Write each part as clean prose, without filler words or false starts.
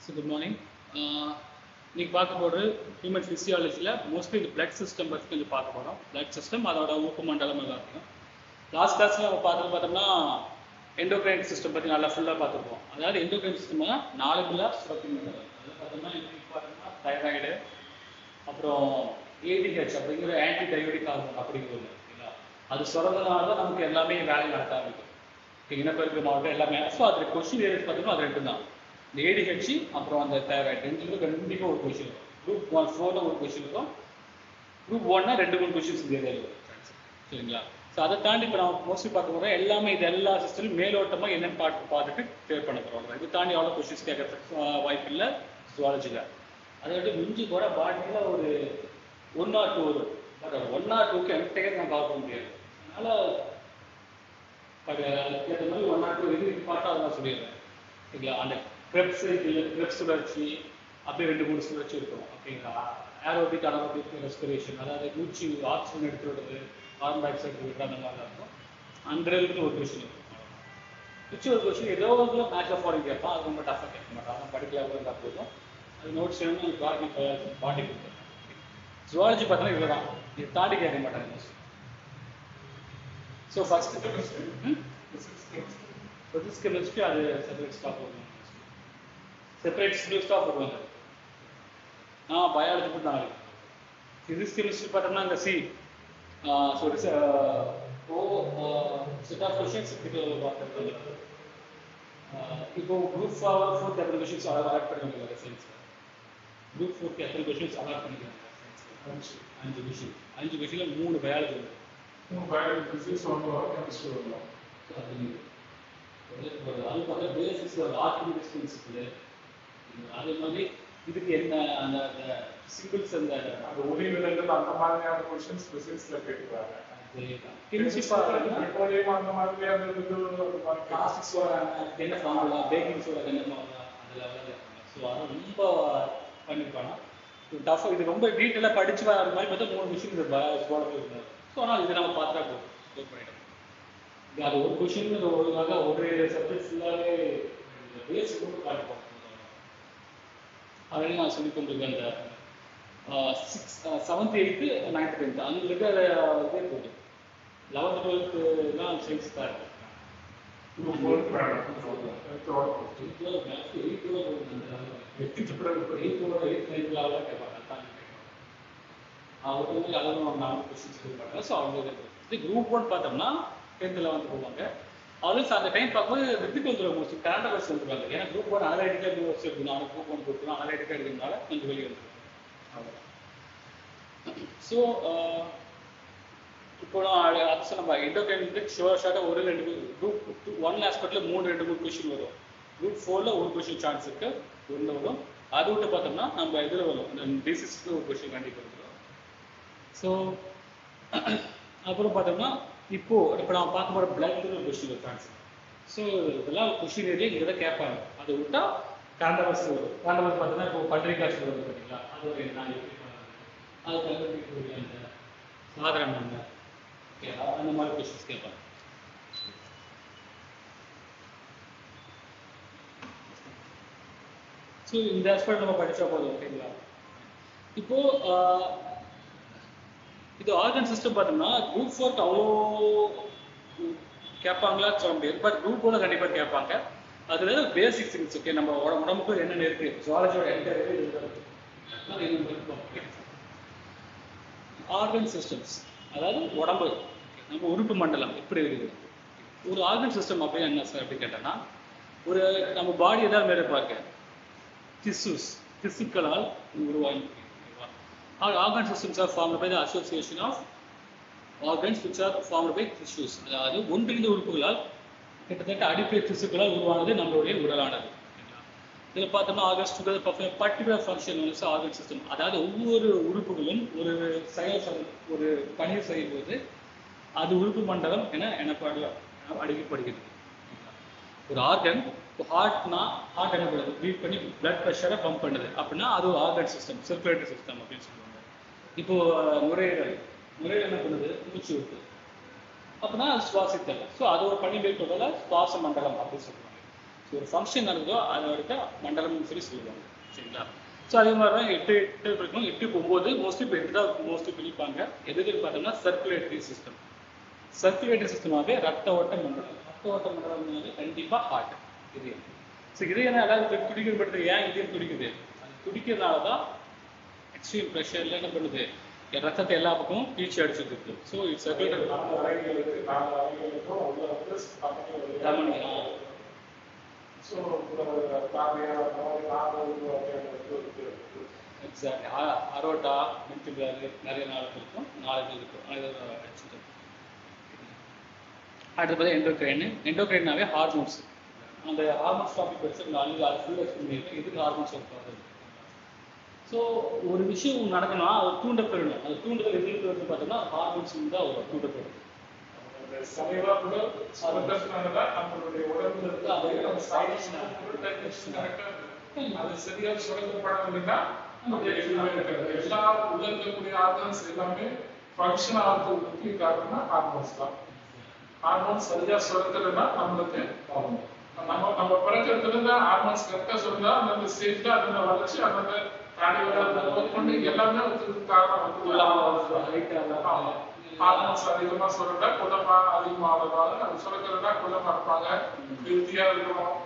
So good morning. இன்னைக்கு பார்க்க போகிறது ஹியூமன் ஃபிசியாலஜியில் மோஸ்ட்லி இந்த பிளட் சிஸ்டம் பற்றி கொஞ்சம் பார்க்க போகிறோம். பிளட் சிஸ்டம் அதோட ஊக்க மண்டலம் எல்லாத்தையும் லாஸ்ட் கிளாஸில் நம்ம பார்த்தோம்னா எண்டோக்ரைன் சிஸ்டம் பற்றி நல்லா ஃபுல்லாக பார்த்துருப்போம். அதாவது எண்டோக்ரைன் சிஸ்டம்னா 4 பில்லர் சுரப்பி மண்டலம். அதில் பார்த்தோம்னா இன்னைக்கு பார்த்தோம்னா தைராய்டு, அப்புறம் ஏடிஹெச் அப்படிங்கிற ஆன்டி டையோடிக் ஹார்மோன் அப்படிங்கிறது இல்லைங்களா, அது சுரந்தனால தான் நமக்கு எல்லாமே வேலை நடத்த ஆரம்பிக்கும். இனப்பெருக்க மாவட்டம் எல்லாமே. ஸோ அதில் கொஸ்டின் ஏரியாஸ் பார்த்தீங்கன்னா அது 2 தான். இந்த ஏடிஹெச் அப்புறம் அந்த தைராய்டு ரெண்டுக்கும் கண்டிப்பாக ஒரு கொஸ்டின் இருக்கும். குரூப் 4ல ஒரு கொஸ்டின் இருக்கும், குரூப் 1னா 2-3 கொஸ்டின்ஸ் இந்த ஏரியாவில் இருக்கும். சரிங்களா? ஸோ அதை தாண்டி இப்போ நான் மோஸ்ட்லி பார்க்க போகிறேன் எல்லாமே இது எல்லா சிஸ்டமும் மேலோட்டமாக என்னென்னு பார்த்துட்டு கிளியர் பண்ண போகிறோம். இது தாண்டி அவ்வளோ கொஸ்டின்ஸ் கேட்கறதுக்கு வாய்ப்பு இல்லை ஜுவாலஜியில். அதை விட்டு மிஞ்சி கூட பாடியில் ஒரு 1 or 2 வரும். பட் 1 or 2க்கு என்டையர் நான் பார்க்க முடியாது. அதனால் அதுக்கேற்ற மாதிரி 1 or 2 இது பார்த்தா அதை நான் சொல்லிடுறேன். சரிங்களா? அந்த கிரெப்ஸ் இல்லை, கிரெப்ஸ் சுழற்சி அப்படியே 2-3 சுழற்சி இருக்கும். ஓகேங்களா? ஏரோபிக் அனாரோபிக் ரெஸ்பிரேஷன், அதாவது மூச்சு ஆக்சிஜன் எடுத்து விடுறது, கார்பன் டை ஆக்சைடு விடுறது, அந்த மாதிரி இருக்கும். அந்த ஒரு கொஸ்டின் இருக்கும். மிச்சம் ஒரு கொஸ்டின் ஏதோ ஒரு மேட்ச் ஆஃப் ஃபாலோ கேட்பான். அது ரொம்ப டஃபாக கேட்க மாட்டான். அதான் படிக்கலாம் இருந்தால் போதும். அது நோட்ஸ் வேணும் பாடி கொடுத்துருக்கேன். ஜுவாலஜி பார்த்தோன்னா இவ்வளோ தான், இது தாண்டி கேட்க மாட்டாங்க. ஸோ ஃபஸ்ட்டு ஃபிசிக்ஸ் கெமிஸ்ட்ரி அது செப்பரேட் ஸ்டாப் வருவாங்க. செப்பரேட் ஸ்டாப் வருவாங்க. பயாலஜி மட்டும் நாலு. ஃபிசிக்ஸ் கெமிஸ்ட்ரி பார்த்தோம்னா அங்கே சி செட் ஆஃப் கொஷின்ஸ் பார்த்துருக்காங்க. இப்போ குரூப் 4 எத்தனை கொஷின்ஸ் அலாட் பண்ணிருக்காங்க சயின்ஸில்? குரூப் 4 எத்தனை கொஷின்ஸ் அலாட் பண்ணிருக்காங்க? 5 கொஷின். 5 கொஷினில் 3 பயாலஜி வரும். 3 பயாலஜி, ஃபிசிக்ஸ், 1 கெமிஸ்ட்ரி வரும். அது பார்த்தா பேசிக்ஸ் ஆர்கிமிடிஸ் பிரின்சிபிள். அதே மாதிரி இதுக்கு என்ன அந்த சிம்பிள்ஸ் அந்த ஒளிவிலங்கல் அந்த மாதிரியான கொஸ்டின்ஸ் ஃபிசிக்ஸ்ல கேட்குறாங்க. கெமிஸ்ட்ரி அந்த மாதிரியான பிளாஸ்டிக்ஸ் என்ன ஃபார்முலா, பேக்கிங் சோடா என்ன ஃபார்முலா, அதில் கேட்பாங்க. ஸோ அதை ரொம்ப பண்ணியிருப்பாங்க. டஃபாக இது ரொம்ப டீட்டெயிலாக படிச்சு வர மாதிரி பார்த்தா 3 விஷயம் இந்த பயாலஜி இருந்தார். ஸோ ஆனால் இது நம்ம பார்த்தா போதும் பண்ணிட்டோம். அது ஒரு கொஷின் ஒழுங்காக ஒரு சப்ஜெக்ட் ஃபுல்லாகவே பேசிக் மட்டும் காட்டுப்போம். அதனால நான் சொல்லி கொண்டிருக்கேன். அந்த 7th 8th 9th 10th அங்கே இருக்க இதே போகுது. 11th 12th தான் சயின்ஸ் தான் இருக்கு. அவங்க அளவு 4 கொஸ்டின்ஸ் இருப்பாங்க. ஸோ அவங்க இது குரூப் 1 பார்த்தோம்னா 10th 11th போவாங்க. அதுவும் அந்த டைம் பார்க்கும்போது ரித்திக் வந்துடும், மோஸ்ட்லி கரண்ட் அஃபேர்ஸ் வந்துருவாங்க. ஏன்னா குரூப் 1 அனலைட்டிக்காக யூனிவர்சிட்டி எடுக்கணும், குரூப் 1 கொடுக்கணும், அனலைட்டிக்காக எடுக்கிறதுனால கொஞ்சம் வெளியே வந்துடும். ஸோ இப்போ அது நம்ம எண்டோக்ரைன் ஷோர்ஷாக ஒரு 2 குரூப் 1 ஆஸ்பெக்டில் 3-2-3 கொஸ்டின் வரும். குரூப் 4ல் ஒரு கொஸ்டின் சான்ஸ் இருக்கு, 1 வரும். அது விட்டு பார்த்தோம்னா நம்ம இதில் வரும், இந்த டிசீஸ்க்கு ஒரு கொஸ்டின் கண்டிப்பாக வந்துடும். ஸோ அப்புறம் பார்த்தோம்னா இப்போ நான் பார்க்க போகிற பிளட்ல ஒரு கொஸ்டின் ஒரு சான்ஸ். ஸோ இதெல்லாம் கொஸ்டின் ஏரியா இங்கே தான் கேட்பாங்க. அதை விட்டால் காண்டவர்ஸ் வரும். காண்டவர்ஸ் பார்த்தோம்னா இப்போ பன்றிகை காய்ச்சல் வருது பார்த்தீங்களா, அது ஒரு நான் எப்படி அது கண்டுபிடிக்கக்கூடிய அந்த சாதாரண என்ன ஓகே அந்த மாதிரி கொஸ்டின்ஸ் கேட்பாங்க. ஸோ இந்த ஆஸ்பெக்ட் நம்ம படித்தா போதும். ஓகேங்களா? இப்போ இது ஆர்கன் சிஸ்டம் பார்த்தோம்னா குரூப் 4க்கு அவ்வளோ கேட்பாங்களா சொல்ல முடியாது. பட் குரூப் 1 கண்டிப்பாக கேட்பாங்க. அதில் பேசிக் திங்ஸ் ஓகே நம்ம உடம்புக்கு என்னென்ன இருக்குது, ஜுவாலஜியோட ஆர்கன் சிஸ்டம்ஸ், அதாவது உடம்பு நம்ம உறுப்பு மண்டலம் எப்படி இருக்குது. ஒரு ஆர்கன் சிஸ்டம் அப்படின்னு என்ன சார் அப்படின்னு கேட்டோன்னா, ஒரு நம்ம பாடி எதாவது மேலே பார்க்க திசுக்களால் உருவாகி. Organ systems are formed by the association of organs which are formed by tissues. அதாவது ஒன்றிணைந்த உறுப்புகளால் கிட்டத்தட்ட அடிப்படை திசுக்களால் உருவானது நம்மளுடைய உடலானது. இதில் பார்த்தோம்னா organs together perform particular function வந்து ஆர்கன் சிஸ்டம். அதாவது ஒவ்வொரு உறுப்புகளும் ஒரு ஒரு பணி செய்யும்போது அது உறுப்பு மண்டலம் என அழைக்கப்படுகிறது. ஒரு ஆர்கன் ஹார்ட்னா ஹார்ட் என்ன பண்ணுது, பீட் பண்ணி பிளட் ப்ரெஷரை பம்ப் பண்ணுது அப்படின்னா அது ஒரு ஆர்கன் சிஸ்டம், சர்க்குலேட்டரி சிஸ்டம் அப்படின்னு சொல்லுவாங்க. இப்போ நுரையீரல் என்ன பண்ணுது, மூச்சு விட்டு அப்படின்னா அது சுவாசித்தல். ஸோ அது ஒரு பணி மேற்கொள்ள சுவாச மண்டலம் அப்படின்னு சொல்லுவாங்க. ஸோ ஒரு ஃபங்க்ஷன் நடந்ததோ அதோட மண்டலம்னு சொல்லுவாங்க. சரிங்களா? ஸோ அதே மாதிரி தான் 8 இருக்கும். 8 9 மோஸ்ட்லி இப்போ 8 தான் மோஸ்ட்லி பிரிப்பாங்க. எதுக்கு பார்த்தோம்னா சர்க்குலேட்டரி சிஸ்டம். சர்க்குலேட்டரி சிஸ்டமாகவே ரத்த ஓட்ட மண்டலம். ரத்த ஓட்ட மண்டலம்னாலே கண்டிப்பாக ஹார்ட், இதயம். ஸோ இதயம் எல்லாரும் துடிக்கிறது, ஏன் இதயம் துடிக்குது? அது துடிக்கிறதுனால தான் எக்ஸ்ட்ரீம் ப்ரெஷரில் என்ன பண்ணுது, ரத்தத்தை எல்லா பக்கமும் பீச்சு அடிச்சுட்டு இருக்கு. So it's circulatory. Exactly. Aorta, ventricular நிறைய நாள் இருக்கும், 4 இது இருக்கும். அடிச்சுட்டு அடுத்து பார்த்தா எண்டோக்ரைன். எண்டோக்ரைனாவே ஹார்மோன்ஸ். அந்த ஹார்மோன்ஸ் டாபிக் வச்சு அது ஃபுல்லாக எக்ஸ்பிளைன் பண்ணியிருக்கேன். எதுக்கு ஹார்மோன்ஸ் வருது? ஸோ ஒரு விஷயம் நடக்கணும்னா அது தூண்டப்படணும். அது தூண்டுதல் எதுக்கு வந்து பார்த்தோம்னா ஹார்மோன்ஸ் தான் வரும் தூண்டப்படும். நம்மளுடைய உடம்புல இருந்து அது சரியா சுரக்கப்படவில்லைன்னா எல்லா உள்ள இருக்கக்கூடிய ஆர்கன்ஸ் எல்லாமே ஃபங்க்ஷன் ஆகிறதுக்கு முக்கிய காரணம்னா ஹார்மோன்ஸ் தான். ஹார்மோன்ஸ் சரியா சுரக்கலைன்னா நம்மளுக்கு நம்ம பிறக்கிறதுல ஹார்மோன்ஸ் கரெக்டாக சுரந்தா அந்த ஸ்டேஜ்ல அதோட வளர்ச்சி அதோட கொண்டு எல்லாமே காரணம் ஹார்மோன்ஸ் அதிகமா சுரண்டா குள்ளமா அதிகமாகிறதால நம்ம சுரக்கிறதா குள்ளமா இருப்பாங்க, ஹெல்த்தியா இருக்கணும்,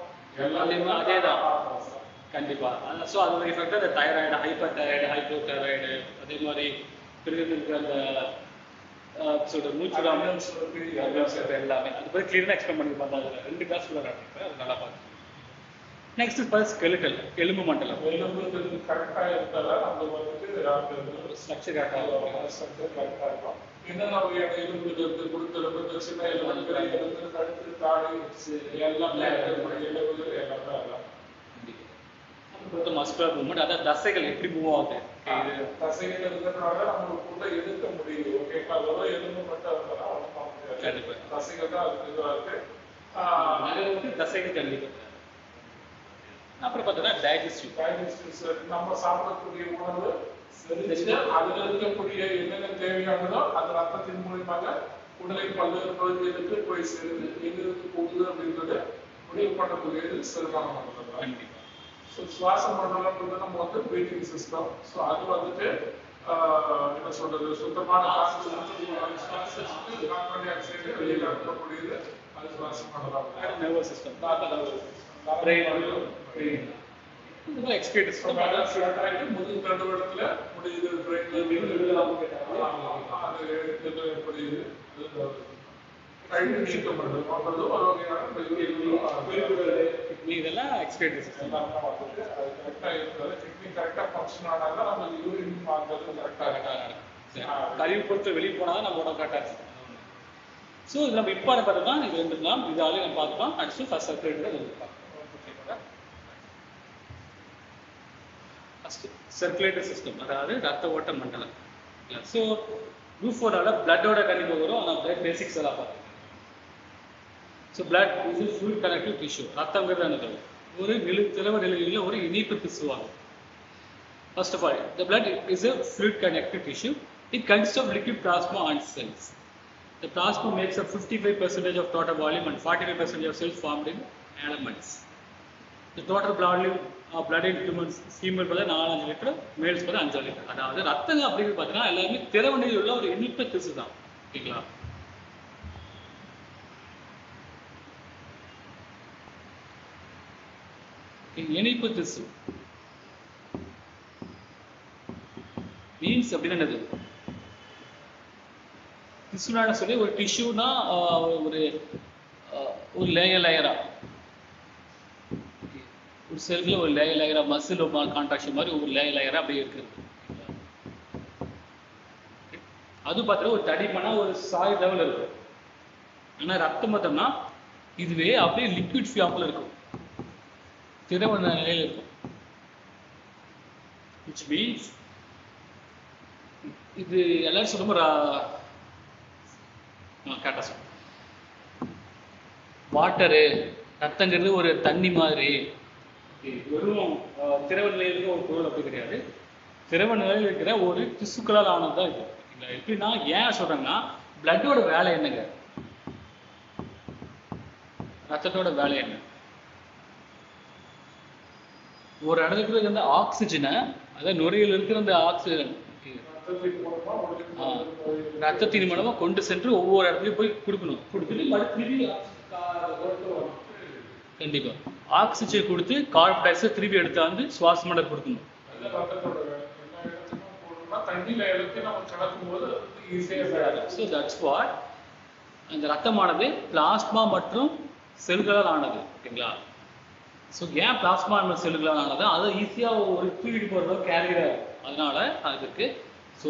எல்லாமே அதேதான். கண்டிப்பா. ஸோ அதோட எஃபெக்ட் அந்த thyroid, hyper thyroid, hypo thyroid, அதே மாதிரி பிறகு அந்த மூச்சு எல்லாமே அது போய் கிளீனாக எக்ஸ்பிளைன் பண்ணி பார்த்தா 2 கிளாஸ் உள்ள நடத்திப்பேன். அது நல்லா பார்த்து. நெக்ஸ்ட் ஃபர்ஸ்ட் ஸ்கெலிட்டல், எலும்பு மண்டலம். எலும்பு கரெக்டா இருந்தாலும் நம்ம வந்துட்டு ஸ்ட்ரக்சர் கரெக்டாக இருக்கும். என்னென்ன வகையான எலும்பு இருக்கு? குருத்தெலும்பு, சின்ன எலும்பு, பெரிய எலும்பு, கழுத்து, தாடி எல்லாமே எலும்புகள் எல்லாமே மஸ்குலர் மூவ்மெண்ட். அதாவது தசைகள் எப்படி மூவ் ஆகுது, தசைகள் இருக்கிறதுனால நம்மளுக்குள்ள எதிர்க்க முடியுது. ஓகேங்களா? வெறும் எலும்பு மட்டும் இருந்தாலும் ஒன்றும் பண்ண முடியாது. தசைகள் தான் அதுக்கு இதுவாக இருக்கு. நிறைய தசைகள் கண்டிப்பாக. அப்புறம் பார்த்தோன்னா டைஜஸ்டிவ். நம்ம சாப்பிடக்கூடிய உணவு செரிச்சு அதுல இருக்கக்கூடிய என்னென்ன தேவையானதோ அது ரத்தத்தின் மூலியமாக உடலின் பல்வேறு பகுதிகளுக்கு போய் சேருது. எங்களுக்கு போகுது அப்படின்றது முடிவு பண்ணக்கூடியது செரிமான மண்டலம். ஸோ சுவாச மண்டலம்ன்றது நம்ம வந்து பிரீத்திங் சிஸ்டம். ஸோ அது வந்துட்டு என்ன சொல்றது, சுத்தமான கார்பன் டை ஆக்சைடு வெளியில இருக்கக்கூடியது அது சுவாச மண்டலம். நர்வஸ் சிஸ்டம், முதல் தடுவடத்துல முடியுது, இதெல்லாம் எக்ஸ்கிரேட்டரி சிஸ்டம். கழிவு பொறுத்து வெளியே போனால் நம்ம உடம்பு கரெக்டாக இருக்கும். ஸோ இது நம்ம இம்பார்ட்டன் பார்த்தோம்னா இது இருந்துக்கலாம். இது ஆல்ரெடி நம்ம பார்த்துக்கலாம். அடுத்து ஃபர்ஸ்ட் சர்க்குலேட்டர் சர்க்குலேட்டரி சிஸ்டம், அதாவது ரத்த ஓட்ட மண்டலம். ஸோ ரூஃபோட பிளட்டோட கண்டிப்பாக வரும். ஆனால் பிளட் பேசிக்ஸ் எல்லாம் பார்த்துக்கலாம். So blood is fluid connective tissue. ரத்தங்கிறது என்னது? ஒரு திரவ நிலையில் ஒரு இனிப்பு திசுவாகும். First of all, the blood is a fluid connective tissue. It consists of liquid plasma and cells. The plasma makes up 55% of total volume and 45% of cells formed in elements. The total blood in humans, female பார்த்தா 4-5 litre, males பார்த்தா 5 litre. அதாவது ரத்தம் அப்படிங்கிறது பார்த்தீங்கன்னா எல்லாமே திரவ நிலையில் உள்ள ஒரு இனிப்பு திசு தான். ஓகேங்களா? இனிப்பு திசு மீன்ஸ் அப்படின்னா என்னது? திசுனா சொல்லி ஒரு டிஷ்யூனா ஒரு லேயரா ஒரு செல்ல ஒரு லேயரா மசில் கான்ட்ராக்ஷன் மாதிரி ஒரு லேயரா அப்படியே இருக்குது. அது பார்த்தா ஒரு தடிமனா ஒரு சாய் லெவல் இருக்கும். ஆனா ரத்தம் பார்த்தோம்னா இதுவே அப்படியே லிக்விட் ஃபார்ம்ல இருக்கும், திரவ நிலையில் இருக்கும். which means இது எல்லாரும் சொல்லும் கரெக்டாக சொல்லுங்க. வாட்டரு ரத்தங்கிறது ஒரு தண்ணி மாதிரி, வெறும் திரவ நிலையில் இருக்கிற ஒரு பொருள் அப்படி கிடையாது. திரவ நிலையில் இருக்கிற ஒரு திசுக்களால் ஆனதுதான் இது. இல்லை எப்படின்னா ஏன் சொல்றேன்னா பிளட்டோட வேலை என்னங்க? ரத்தத்தோட வேலை என்ன? ஒரு இடத்துல இருக்கிற அந்த ஆக்சிஜனை, அதாவது நுரையில் இருக்கிற அந்த ஆக்சிஜன் ரத்தத்தின் மூலமா கொண்டு சென்று ஒவ்வொரு இடத்துலயும் போய் கொடுக்கணும். கண்டிப்பா ஆக்சிஜன் கொடுத்து கார்பன் டை ஆக்சைடு திருப்பி எடுத்தாந்து சுவாச மண்டல கொடுக்கணும். So that's what அந்த ரத்தமானது பிளாஸ்மா மற்றும் செல்களால் ஆனது. ஓகேங்களா? ஸோ ஏன் பிளாஸ்மா செல்களால் ஆனது, அதை ஈஸியாக ஒரு தூக்கிட்டு போகிறதோ கேரியர், அதனால அது இருக்கு. ஸோ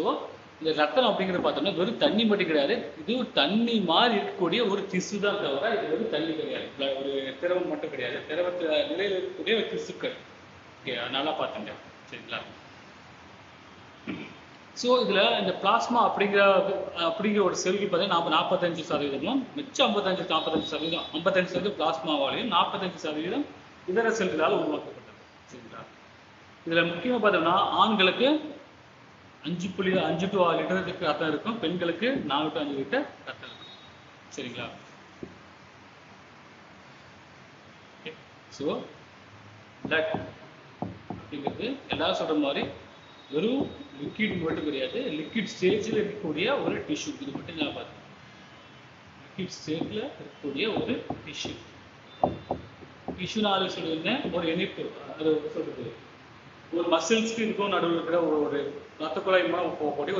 இந்த ரத்தம் அப்படிங்கிறது பார்த்தோம்னா வெறும் தண்ணி மட்டும் கிடையாது, இது ஒரு தண்ணி மாதிரி இருக்கக்கூடிய ஒரு திசு தான் தவிர இது வெறும் தண்ணி கிடையாது, ஒரு திரவம் மட்டும் கிடையாது, திரவத்து நிலையில் இருக்கக்கூடிய ஒரு திசுக்கள். ஓகே, நல்லா பார்த்துங்க. சரிங்களா? ஸோ இதில் இந்த பிளாஸ்மா அப்படிங்கிற ஒரு செல்கள் பார்த்தீங்கன்னா 45%, மிச்சம் 55% பிளாஸ்மாவாலையும் 45% இதர செல்களால் உருவாக்கப்பட்டது. சரிங்களா? இதில் முக்கியமாக பார்த்தோம்னா ஆண்களுக்கு 5.5 to 6 லிட்டருக்கு ரத்தம் இருக்கும், பெண்களுக்கு 4 to 5 லிட்டர் ரத்தம் இருக்கும். சரிங்களா? ஸோ பிளட் அப்படிங்கிறது எல்லாரும் சொல்கிற மாதிரி வெறும் லிக்விட் மட்டும் கிடையாது, லிக்விட் ஸ்டேஜில் இருக்கக்கூடிய ஒரு டிஷ்யூ. இது மட்டும் நான் பார்த்தேன், லிக்விட் ஸ்டேஜில் இருக்கக்கூடிய ஒரு டிஷ்யூ. டிஷ்யூனால சொல்லியிருந்தேன் ஒரு இணைப்பு, அது சொல்றது ஒரு மசில்ஸ்க்கு இருக்கும் நடுவில் இருக்கிற ஒரு ரத்த குழாய் மூலம் போகக்கூடிய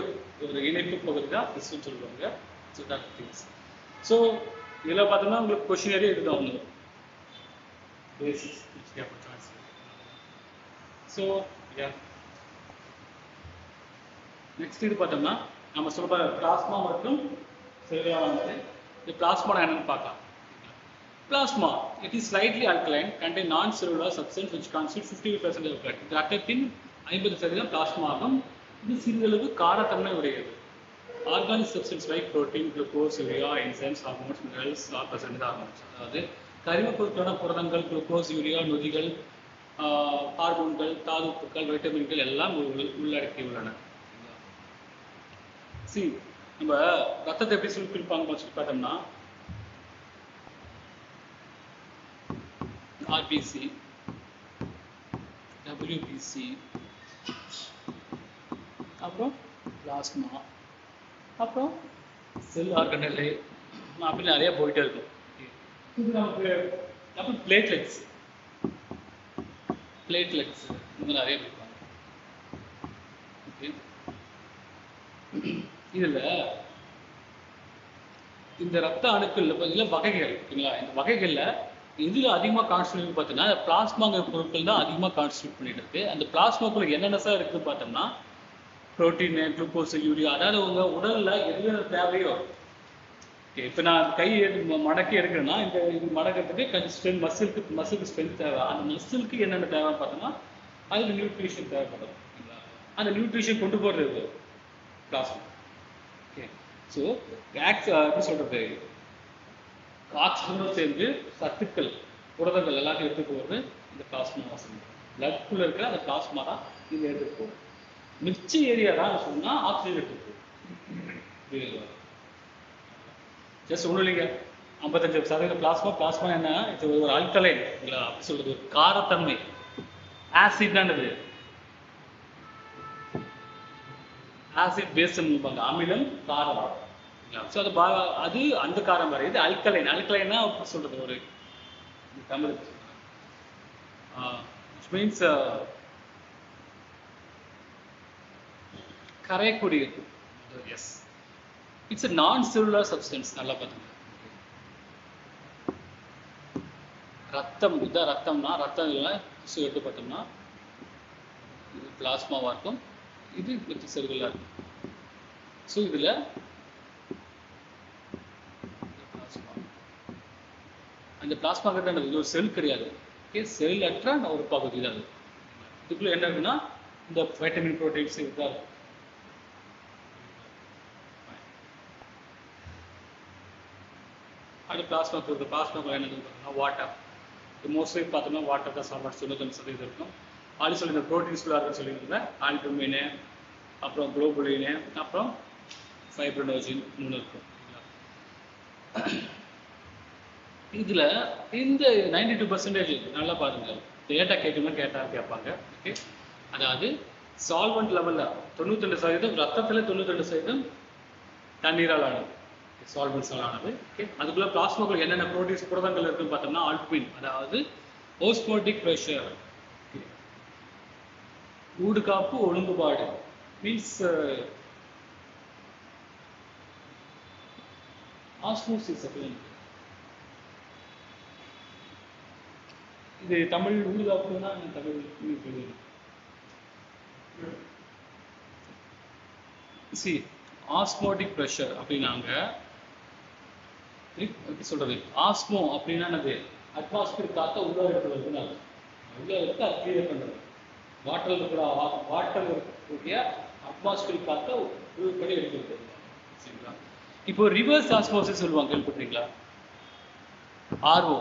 ஒரு இணைப்பு பகுதி தான் டிஷ்யூன்னு சொல்லுவாங்க. So that things. ஸோ இதில் பார்த்தோம்னா உங்களுக்கு கொஷினரே இதுதான் ஒன்று பேசிக்ஸ். ஸோ நெக்ஸ்ட் இது பார்த்தோம்னா நம்ம சொல்ற பிளாஸ்மா மற்றும் செல்களானது. இந்த பிளாஸ்மா என்னன்னு பார்க்கலாம். Plasma it is slightly alkaline, contain நான் cellular substance which constitute 50% of blood. இந்த ரத்தத்தின் 50% பிளாஸ்மா ஆகும். இது சிறிதளவு காரத்தன்மை உடையது. Organic substance like protein, glucose, urea, enzymes, hormones, minerals, R present hormones. அதாவது கரிம பொருட்களான புரதங்கள், குளுக்கோஸ், யூரியா, நொதிகள், ஹார்மோன்கள், தாதுப்புக்கள், வைட்டமின்கள் எல்லாம் உள்ளடக்கியுள்ளன. சி நம்ம ரத்தத்தை எப்படி சுருக்கிருப்பாங்க சொல்லி பார்த்தோம்னா ஆர்பிசி, டபிள்யூபிசி, அப்புறம் பிளாஸ்மா, அப்புறம் செல் ஆர்கனல், அப்படி நிறைய போயிட்டே இருக்கும். இது நமக்கு அப்புறம் பிளேட்லெட்ஸ் இந்த நிறைய இருப்பாங்க. ஓகே, இதில் இந்த ரத்த அணுக்கள் பார்த்தீங்கன்னா வகைகள் இருக்குங்களா, இந்த வகைகளில் இதில் அதிகமாக கான்ஸ்டியூட் பார்த்தீங்கன்னா பிளாஸ்மாங்கிற பொருட்கள் தான் அதிகமாக கான்ஸ்டியூட் பண்ணிட்டு இருக்கு. அந்த பிளாஸ்மாக்குள்ள என்னென்ன சார் இருக்குதுன்னு பார்த்தோம்னா புரோட்டீனு, குளுக்கோஸ், யூரியா, அதாவது உங்கள் உடலில் எதுவும் தேவையோ. ஓகே, இப்போ நான் கை மடக்கி எடுக்கிறேன்னா இந்த மடக்கிறதுக்கு கொஞ்சம் ஸ்ட்ரென்த், மசிலுக்கு ஸ்ட்ரென்த் தேவை. அந்த மசிலுக்கு என்னென்ன தேவைன்னு பார்த்தோம்னா அதுக்கு நியூட்ரிஷன் தேவைப்படும். அந்த நியூட்ரிஷன் கொண்டு போகிறது பிளாஸ்மா. ஓகே, ஸோ எப்படி சொல்கிறது, ஆக்சிஜனோடு சேர்ந்து சத்துக்கள், புரதங்கள் எல்லாத்தையும் எடுத்துட்டு போகிறது இந்த பிளாஸ்மா வாசனை. பிளட்குள்ளே இருக்கிற அந்த பிளாஸ்மா தான் இதை எடுத்துட்டு போகும். மிச்ச ஏரியா தான் சொன்னால் ஆக்சிஜன் எடுத்துட்டு போகும். ஜஸ்ட் ஒன்றும் இல்லைங்க, 55% பிளாஸ்மா என்ன, இது ஒரு ஆல்கலைன் இல்லைங்களா, அப்படி சொல்கிறது ஒரு காரத்தன்மை. ஆசிட் தானது, ஆசிட் பேஸ் சொல்லுவாங்க, அமிலம் காரம். ஸோ அது அந்த காரம் வரை. இது அல்கலைனா அப்படி சொல்றது ஒரு தமிழ் மீன்ஸ் கரையக்கூடியது. Yes, it's a non cellular substance. நல்லா பார்த்துங்க, ரத்தம் இதுதான் ரத்தம்னா ரத்தம் இல்லை எடுத்து பார்த்தோம்னா இது பிளாஸ்மாவாக இருக்கும், இது வித் செல்களாக இருக்கும். ஸோ இதில் அந்த பிளாஸ்மாங்கிறது இது ஒரு செல் கிடையாது. ஓகே, செல் அற்ற ஒரு பகுதி தான் அது. இதுக்குள்ளே என்ன இருக்குன்னா இந்த வைட்டமின், ப்ரோட்டீன்ஸ் இதுதான் இருக்கும். அது பிளாஸ்மா என்னது பார்த்தோம்னா வாட்டர். மோஸ்ட்லி பார்த்தோம்னா வாட்டர் தான் சாப்பாடு 95% இருக்கும். ஆல்ரெடி சொல்லி இந்த ப்ரோட்டீன்ஸ்குள்ள இருக்குன்னு சொல்லியிருந்தேன், ஆல்புமினு, அப்புறம் குளோபுலினு, அப்புறம் ஃபைப்ரினோஜின் 3 இருக்கும். இதில் இந்த 92% நல்லா பாருங்கள், டேட்டா கேட்பாங்க. ஓகே, அதாவது சால்வெண்ட் லெவலில் 92% ரத்தத்தில் 92% தண்ணீரால் ஆனது, சால்வெண்ட்ஸால் ஆனது. ஓகே, அதுக்குள்ள பிளாஸ்மாக்குள்ள என்னென்ன ப்ரோட்டீன்ஸ் புரதங்கள் இருக்குன்னு பார்த்தோம்னா ஆல்புமின், அதாவது ஓஸ்மோட்டிக் ப்ரெஷர், ஊடுகாப்பு ஒழுங்குபாடு மீன்ஸ் ஆஸ்மோசிஸ் அப்படின்னு இது தமிழ் ஊடுகாப்புன்னா தமிழ் சி ஆஸ்மோட்டிக் ப்ரெஷர் அப்படின்னாங்க. எப்படி சொல்றது, ஆஸ்மோ அப்படின்னா என்னது, அட்மாஸ்பியர் காத்த உள்ள இருக்கிறதுனால உள்ள இருக்க கிளியர் பண்றது, வாட்டர் இருக்கக்கூடிய அட்மாஸ்பியர் காத்த உள்படி எடுக்கிறது. சரிங்களா? இப்போ ரிவர்ஸ் ஆஸ்மோசிஸ் சொல்லுவாங்க, கேள்விப்பட்டிருக்கீங்களா? ஆர்ஓ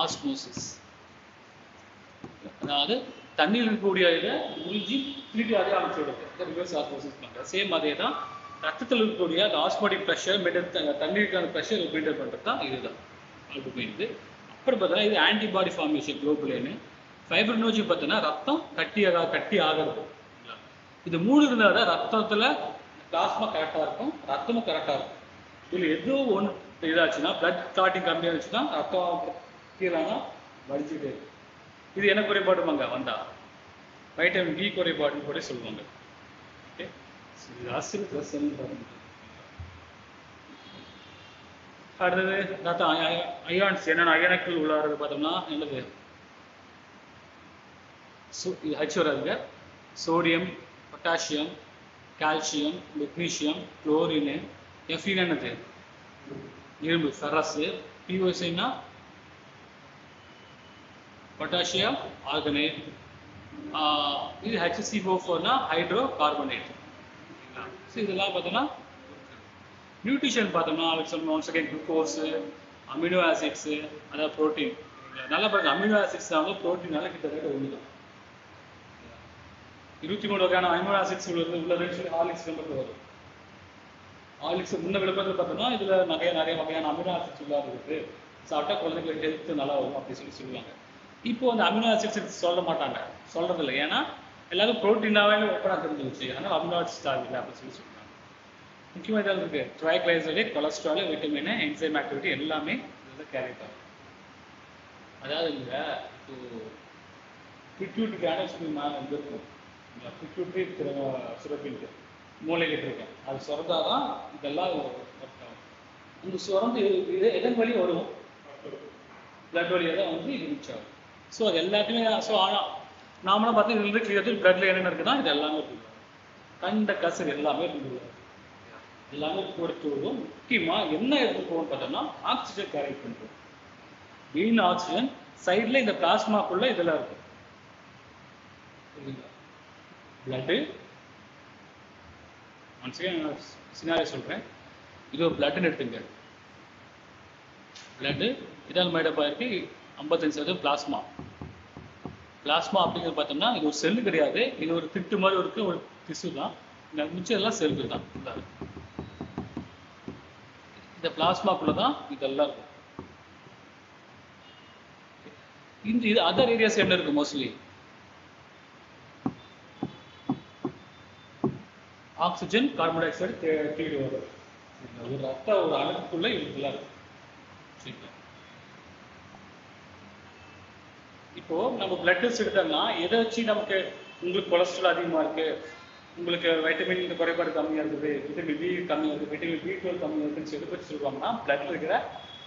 ஆஸ்மோசிஸ், அதாவது தண்ணீர் இருக்கக்கூடிய இதை உறிஞ்சி திருப்பி அதே அமைச்சு விடுறது ரிவர்ஸ் ஆஸ்மோசிஸ் பண்ணுறது. சேம் அதே தான் ரத்தத்தில் இருக்கக்கூடிய அந்த ஆஸ்மோட்டிக் ப்ரெஷர் மெயின்டைன், தண்ணீருக்கான ப்ரெஷர் மெயின்டைன் பண்ணுறது தான் இதுதான் ஆல்புமின். அப்புறம் பார்த்தோன்னா இது ஆன்டிபாடி ஃபார்மேஷன் குளோபுலின். ஃபைப்ரினோஜன் பார்த்தோன்னா ரத்தம் கட்டி ஆகிறது. இது 3 இருந்தால் தான் ரத்தத்தில் பிளாஸ்மா கரெக்டாக இருக்கும், ரத்தமும் கரெக்டாக இருக்கும். இதில் ஏதோ ஒன்று இதாச்சுன்னா, பிளட் கிளாட்டிங் கம்மியாக இருந்துச்சுன்னா ரத்தம் கீழானா வடிச்சுட்டே இருக்கு. இது என்ன குறைபாடுமாங்க வந்தா வைட்டமின் டி குறைபாடுன்னு கூட சொல்லுவாங்க. ஓகே, அடுத்தது ரத்தம் அயான்ஸ் என்னென்ன அயனக்கள் உள்ளாறது பார்த்தோம்னா என்னது, ஹச் வராதுங்க, sodium, potassium, calcium, magnesium, chlorine, எஃபின் என்னது இரும்பு ஃபெரஸ், பிஓசின்னா பொட்டாசியம் ஆர்கனேட், இது HCO4னா ஹைட்ரோ கார்பனேட். ஸோ இதெல்லாம் பார்த்தோம்னா நியூட்ரிஷன் பார்த்தோம்னா அதுக்கு சொல்லணும் one second glucose, amino acids, அதாவது ப்ரோட்டீன். நல்லா பாருங்க, அமினோ ஆசிட்ஸ்னால ப்ரோட்டீனால கிட்டத்தட்ட ஒன்று தான். 23 வகையான அமினோ ஆசிட்ஸ் உள்ளதுன்னு சொல்லி ஹார்லிக்ஸ் நம்பருக்கு வரும். ஹார்லிக்ஸ் முன்ன விளம்பரத்தில் பார்த்தோம்னா இதில் நிறைய வகையான அமினோ ஆசிட்ஸ் உள்ளாக இருக்குது, சாப்பிட்டா குழந்தைங்களுக்கு ஹெல்த் நல்லா வரும் அப்படி சொல்லுவாங்க. இப்போ அந்த அமினோ ஆசிட்ஸ் சொல்ல மாட்டாங்க, சொல்றதில்லை. ஏன்னா எல்லாரும் ப்ரோட்டீனாவே ஓப்பனாக தெரிஞ்சிருச்சு, அதனால் அமினோ ஆசிட்ஸ் தேவையில்லை அப்படின்னு சொல்லி சொல்லுவாங்க. முக்கியமாக இதாக இருக்குது ட்ரைக்ளைசரைட், கொலஸ்ட்ரால், விட்டமின், என்சைம் ஆக்டிவிட்டி எல்லாமே இதில் கேரி ஆகும். அதாவது இங்கே இப்போ பிட்யூட்டரிக்கான வந்து இருக்கும், பிட்யூட்டரி சுரப்பின்ட்டு மூளைகிட்டு இருக்கேன், அது சுரந்தாதான் இதெல்லாம் ஒர்க் ஆகும். இந்த சுரந்து எதன் வழி வரும், பிளட் வழியாக தான் வந்து இது ரீச் ஆகும். ஸோ அது எல்லாத்தையுமே ஸோ ஆனால் நாமளாம் பார்த்து இதில் கிளியர் பிளட்ல என்னென்ன இருக்குன்னா இது எல்லாமே இருக்குது, கண்ட கசர் எல்லாமே இருக்குது, எல்லாமே கொடுத்துருவோம். முக்கியமாக என்ன எடுத்துட்டு போகணும்னு பார்த்தோம்னா ஆக்சிஜன் கேரி பண்ணுறோம். மெயின் ஆக்சிஜன் சைடில் இந்த பிளாஸ்மாக்குள்ள இதெல்லாம் இருக்கும். பிளட்டு சினாரி சொல்கிறேன், இது ஒரு பிளட்டுன்னு எடுத்துங்க. பிளட்டு இதால் மேடப் ஆகிருக்கு 55% பிளாஸ்மா. பிளாஸ்மா அப்படிங்கிறது பார்த்தோம்னா இது ஒரு செல்லு கிடையாது, இது ஒரு திட்டு மாதிரி இருக்கு, ஒரு திசு தான். மிச்சம் எல்லாம் செல்கள் தான். இந்த பிளாஸ்மாக்குள்ள தான் இதெல்லாம் இருக்கும். இது அதர் ஏரியாஸ் என்ன இருக்கு, mostly oxygen, carbon di oxide தேடி வரும். ஒரு ஒரு அணுக்குள்ள இதெல்லாம் இருக்கு. இப்போ நம்ம பிளட் டெஸ்ட் எடுத்தோம்னா எதை வச்சு நமக்கு உங்களுக்கு கொலஸ்ட்ரால் அதிகமாக இருக்கு, உங்களுக்கு வைட்டமின் குறைபாடு கம்மியாக இருக்குது, விட்டமின் பி கம்மியாக இருக்குது, விட்டமின் B12 கம்மியாக இருக்குன்னு சொல்லி வச்சு சொல்லுவாங்கன்னா பிளட்ல இருக்கிற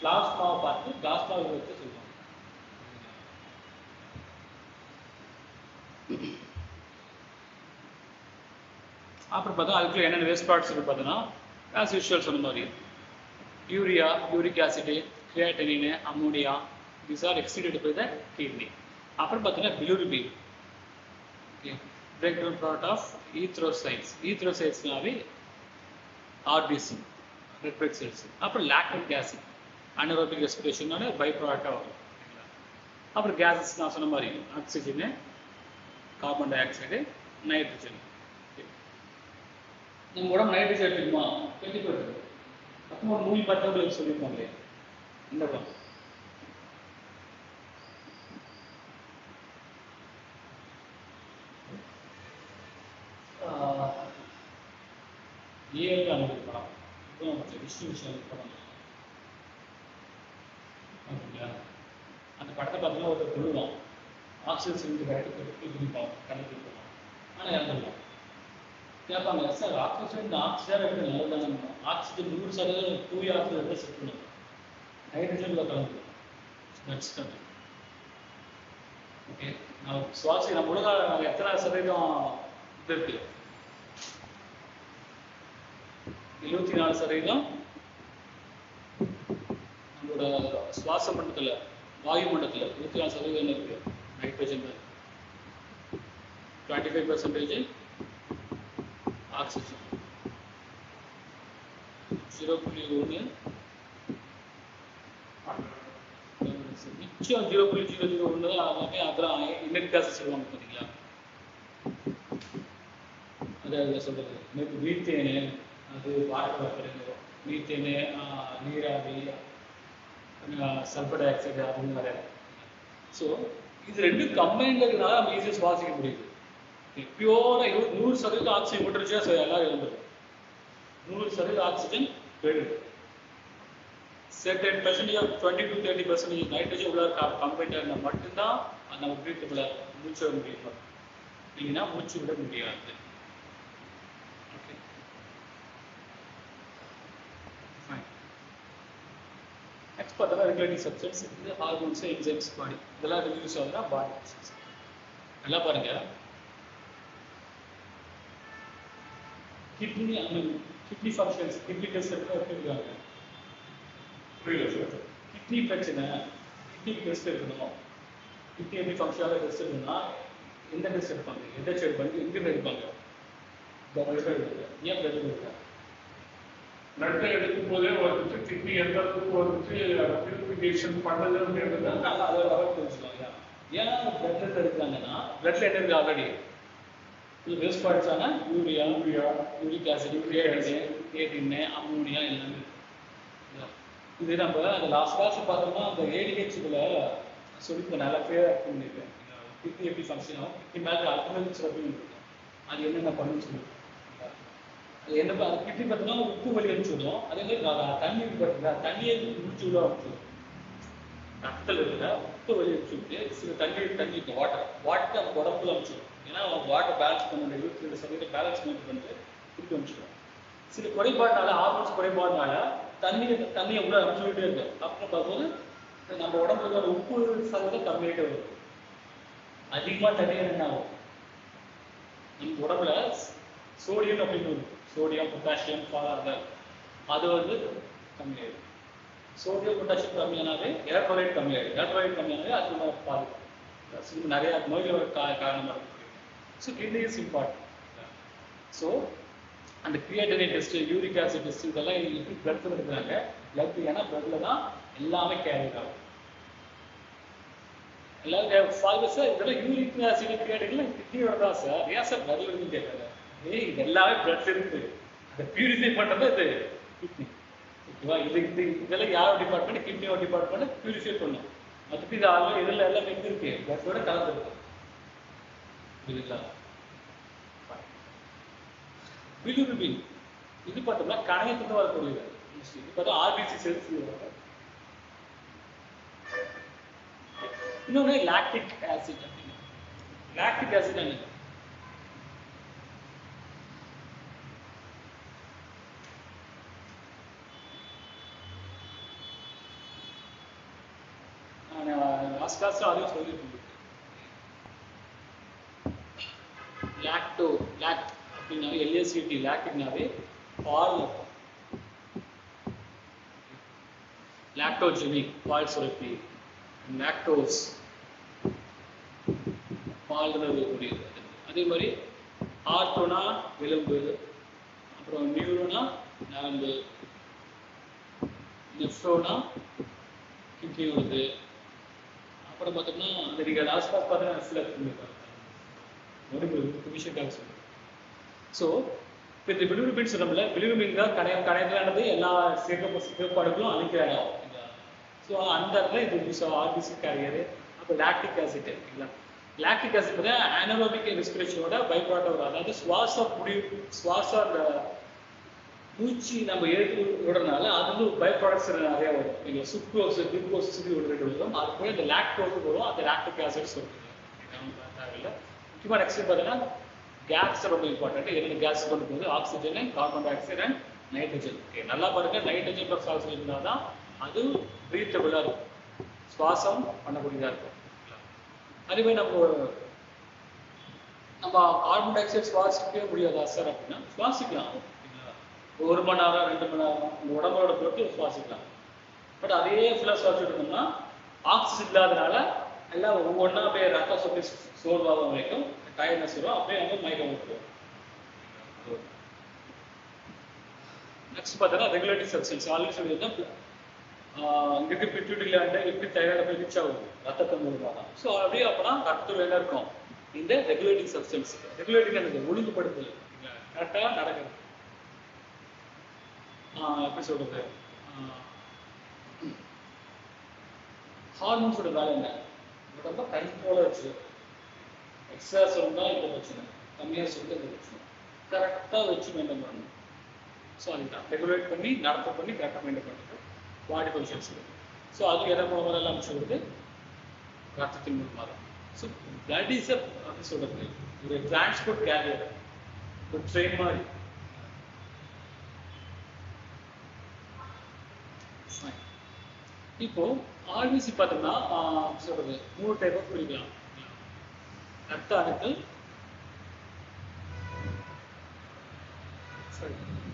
பிளாஸ்மாவை பார்த்து பிளாஸ்மாவை வச்சு சொல்லுவாங்க. அப்புறம் பார்த்தா அதுக்குள்ள என்னென்ன வேஸ்ட் ப்ராடக்ட்ஸ் இருக்கு பார்த்தோன்னா ஆஸ் யூஷுவல் சொன்ன மாதிரி urea, uric acid, creatinine, ammonia, these are excreted by the kidney. அப்புறம் பார்த்தீங்கன்னா bilirubin, break down product of erythrocytes. ஈத்ரோசைட்ஸ்னாவே ஆர்பிசி, ரெட் பிளட் செல்ஸ். அப்புறம் லாக்டிக் ஆசிட் அனரோபிக் ரெஸ்பிரேஷனோட பை ப்ராடக்டாக வரும். அப்புறம் கேஸஸ் நான் சொன்ன மாதிரி oxygen, carbon dioxide, nitrogen. நம்ம உடம்பு நைட்ரஜன் எடுத்துக்குமா, கண்டிப்பாக இருக்குது. அப்போ ஒரு 110 சொல்லியிருப்பாங்களே இந்த உடம்பு விஷ்ணு விஷால் படம் ஓகேங்களா? அந்த படத்தை பார்த்தீங்கன்னா ஒருத்தர் கொள்ளுவான், ஆக்சிஜன் சிலிண்டர் கரெக்டாக குடிப்பான், கணக்கு போவான், ஆனால் இறந்துருவான். கேட்பாங்க, சார் ஆக்சிஜன் ஆக்சிஜன் எடுத்து நல்லதானே, ஆக்சிஜன் 100% தூய ஆக்சிஜன் எடுத்து செத்துணும், ஹைட்ரஜனில் கலந்து தட்ஸ் கம்மி. ஓகே, நான் சுவாசி நம்ம உலக எத்தனை சதவீதம் இது இருக்கு? 74% நம்மளோட சுவாச மண்டலத்தில், வாயு மண்டலத்தில் 24% இருக்கு நைட்ரஜன், 25% ஆக்சிஜன், 0.1 மிச்சம் 0.001 எல்லாமே அதெல்லாம் இன்னட் கேஸ் சொல்லுவாங்க பார்த்தீங்களா? அதை சொல்றது மீத்தேனு, அது வாட்டர் வேப்பர், மீத்தேனு, நீராவி, சல்ஃபர் டை ஆக்சைடு, அதுவும் வேற. ஸோ இது ரெண்டும் கம்பைன்டுனால நம்ம ஈஸியாக சுவாசிக்க முடியுது. பியூரா 100% ஆக்சிஜன் விட்டுருச்சுன்னா எல்லாரும் இழந்துடும். 100% ஆக்சிஜன் போயிடுது. certain percentage of 20 to 30% nitrogen உள்ள கம்பைன்ட் இருந்தால் மட்டும்தான் நம்ம பிரீத்தபிள மூச்சு விட முடியும், இல்லைன்னா மூச்சு விட முடியாது. Okay, fine. நெக்ஸ்ட் பார்த்தா ரெகுலேட்டிங் சப்ஸ்டன்ஸ், இது ஹார்மோன்ஸ், என்சைம்ஸ், பாடி, இதெல்லாம் ரிலீஸ் ஆகுதுன்னா பாடி. நல்லா பாருங்க, kidney kidney functions, kidney test எடுத்துருக்காங்க. புரியல சார்? கிட்னி பிரச்சனை, கிட்னிக்கு டெஸ்ட் எடுக்கணும். கிட்னி எப்படி ஃபங்க்ஷனாக டெஸ்ட் எடுக்கணும்னா எந்த டெஸ்ட் எடுப்பாங்க? எதாச்சும் எடுப்பாங்க, எங்கே எடுப்பாங்க? ஏன் பிளட் எடுக்க? பிளட் எடுக்கும் போதே வந்துட்டு கிட்னி எந்த அளவுக்கு வந்துட்டு பியூரிஃபிகேஷன் பண்ணதுன்னு அதை தெரிஞ்சுக்கலாம். ஏன் பிளட் எடுக்கிறாங்கன்னா பிளட்ல என்ன இருக்கு ஆல்ரெடி? வேஸ்ட் ப்ராடக்ட்ஸான urea, uric acid, creatine, ammonia எல்லாமே. இது நம்ம அந்த லாஸ்ட் கிளாஸ் பார்த்தோம்னா அந்த ஏடிஹெச்ல சொல்லி நல்லா கிளியர் பண்ணியிருக்கேன். கிட்னி எப்படி ஃபங்க்ஷன் ஆகும், கிட்னி மேலே அல்கலைன்ஸ் அப்படின்னு இருக்கும், அது என்னென்ன பண்ணுன்னு சொல்லியிருக்கேன். அது என்ன, அது கிட்னி பார்த்தோம்னா உப்பு வலி அனுப்பிச்சுடும். அதே மாதிரி தண்ணி பார்த்தீங்கன்னா தண்ணியை முடிச்சு விட அனுப்பிச்சுடும். ரத்தத்தில் இருக்கிற உப்பு வலி அனுப்பிச்சுட்டு சில தண்ணி இருக்கும், வாட்டர் நம்ம உடம்புல அனுப்பிச்சிடும். ஏன்னா வாட்டர் பேலன்ஸ் பண்ண 22% பேலன்ஸ் பண்ணிட்டு திருப்பி அனுப்பிச்சிடும். சில குறைபாடுனால, ஹார்மோன்ஸ் குறைபாடுனால தண்ணியை உள்ள அனுப்பிச்சுக்கிட்டே இருக்கு. அப்படின்னு பார்க்கும்போது நம்ம உடம்புல ஒரு உப்பு சதவீதம் கம்மியாகிட்டே வரும். அதிகமாக தண்ணியை என்ன ஆகும், நம்ம உடம்புல சோடியம் அப்படின்னு இருக்கும், சோடியம், பொட்டாசியம், அது வந்து கம்மியாயிடும். சோடியம் பொட்டாசியம் கம்மியானாவே எலக்ட்ரோலைட் கம்மியாயிடும். எலக்ட்ரோலைட் கம்மியானாவே அது பாதிக்கும், நிறைய நோய்கள் காரணமாக இருக்கு. So kidney is important. So அந்த creatinine test, uric acid test, இதெல்லாம் எப்படி பிளட்ல எடுக்கிறாங்க? பிளட், ஏன்னா பிளட்ல தான் எல்லாமே கேரி ஆகும். எல்லாரும் ஃபால்ஸ் சார் இதெல்லாம் யூரிக் ஆசிட் கிரியேட்டின்லாம் கிட்னியோட தான் சார், ஏன் சார் பிளட்ல இருக்குன்னு கேட்கறாங்க. இது எல்லாமே பிளட் இருக்குது, அதை பியூரிஃபை பண்ணுறது இது கிட்னி. ஓகேவா? இதெல்லாம் யாரோட டிபார்ட்மெண்ட்? கிட்னியோட டிபார்ட்மெண்ட் பியூரிஃபை பண்ணும். மற்றபடி இது ஆல்ரெடி இதில் எல்லாம் எங்கே இருக்கு? பிளட்டோட கலந்துருக்கு. புரியுதுங்களா? பிலிருபின் இது பார்த்தோம்னா கணையத்துக்கு வரக்கூடியது. இது பார்த்தா ஆர்பிசி செல்ஸ். இன்னொன்று லாக்டிக் ஆசிட். லாக்டிக் ஆசிட் என்ன? லாஸ்ட் கிளாஸ்ல அதையும் சொல்லியிருக்கேன். லாக்ட் அப்படின்னாவே LACT, லாக்டிக்னாவே பால் இருக்கும். லாக்டோஜெனிக் பால் சுரப்பி, லாக்டோஸ் பால் இருக்கக்கூடியது. அதே மாதிரி ஆர்டோனா எலும்பு, அப்புறம் நியூரோனா நரம்பு, நெஃப்ரோனா கிட்னி வருது. அப்புறம் பார்த்தோம்னா அந்த நீங்கள் லாஸ்ட் கிளாஸ் பார்த்தீங்கன்னா ஃபிலப் பண்ணியிருக்காங்க விஷயக்காக சொல்லுங்கள். ஸோ இப்போ இந்த பிலிருபின் சொன்னோம்ல, பிலிருபின் தான் கணையத்திலானது எல்லா சிறப்பாடுகளும் அழிக்கிற இடம். ஸோ அந்த இடத்துல இது யூஸ் ஆர்பிசி கேரியரு. அப்போ லாக்டிக் ஆசிட் இருக்குங்களா? லாக்டிக் ஆசிட் பார்த்தா அனரோபிக் ரெஸ்பிரேஷனோட பை ப்ராடக்ட் வரும். அதாவது சுவாச அந்த மூச்சு நம்ம எடுத்து விடுறதுனால அது வந்து பை ப்ராடக்ட்ஸ் நிறைய வரும். நீங்கள் சுக்ரோஸ் குளுக்கோஸ் சொல்லி விடுறோம். அது போய் அந்த லாக்டோஸ் வரும். அந்த லாக்டிக் ஆசிட் சொல்லுங்க தேவையில்லை. முக்கியமாக நெக்ஸ்ட் பார்த்தீங்கன்னா கேஸ் ரொம்ப இம்பார்ட்டன்ட். என்ன கேஸ் கொண்டு போகுது? Oxygen, carbon di oxide and nitrogen. நல்லா பாருங்க, நைட்ரஜன் ப்ளஸ் ஆக்சிஜன் இருந்தால் தான் அது பிரீத்தபிளாக இருக்கும், சுவாசம் பண்ணக்கூடியதாக இருக்கும். அதேமாதிரி நம்ம கார்பன் டை ஆக்சைடு சுவாசிக்கவே முடியாதா சார் அப்படின்னா சுவாசிக்கலாம். 1 மணி நேரம் 2 மணி நேரம் உங்கள் உடம்போட பொறுத்து சுவாசிக்கலாம். பட் அதே ஃபுல்லாக சுவாசிச்சுட்டு இருந்தோம்னா ஆக்சிஜன் இல்லாதனால எல்லாம் ஒவ்வொன்றா அப்படியே ரத்த சொப்பி சோர்வாக வைக்கும், டயர்னஸ் வரும், அப்படியே வந்து மயக்கம் விட்டுரும். நெக்ஸ்ட் பார்த்தோன்னா ரெகுலேட்டரி சப்ஸ்டன்ஸ். ஆல்ரெடி சொல்லியிருந்தோம், இங்கே பிட்யூட்டரி கிளாண்ட் எப்படி தைராய்டு போய் ரீச் ஆகும் ரத்தத்தை மூலமாக தான். ஸோ அப்படியே அப்போனா ரத்தத்தில் என்ன இருக்கும்? இந்த ரெகுலேட்டிங் சப்ஸ்டன்ஸ். ரெகுலேட்டிங் எனக்கு ஒழுங்குபடுத்தல் கரெக்டாக நடக்குது. எப்படி சொல்றது, ஹார்மோன்ஸோட வேலை என்ன? ரொம்ப கண்ட்ரோலாக வச்சு எக்ஸ்ட்ரா சொல்லணும்னா இந்த பிரச்சனை, கம்மியாக சொல்லிட்டு இந்த பிரச்சனை கரெக்டாக வச்சு மெயின்டைன் பண்ணணும். ஸோ அதுதான் ரெகுலேட் பண்ணி நடத்த பண்ணி கரெக்டாக மெயின்டைன் பண்ணுறது பாடி ஃபங்க்ஷன்ஸ். ஸோ அது எதை மூலமாக எல்லாம் சொல்கிறது? ரத்தத்தின் மூலமாக தான். ஸோ பிளட் இஸ் அப்படி சொல்கிறது ஒரு டிரான்ஸ்போர்ட் கேரியர், ஒரு ட்ரெயின் மாதிரி. இப்போ ஆர்பிசி பார்த்தோம்னா சொல்றது 3 டைப் ஆஃப் பிரிக்கலாம். ரத்த அணுக்கள்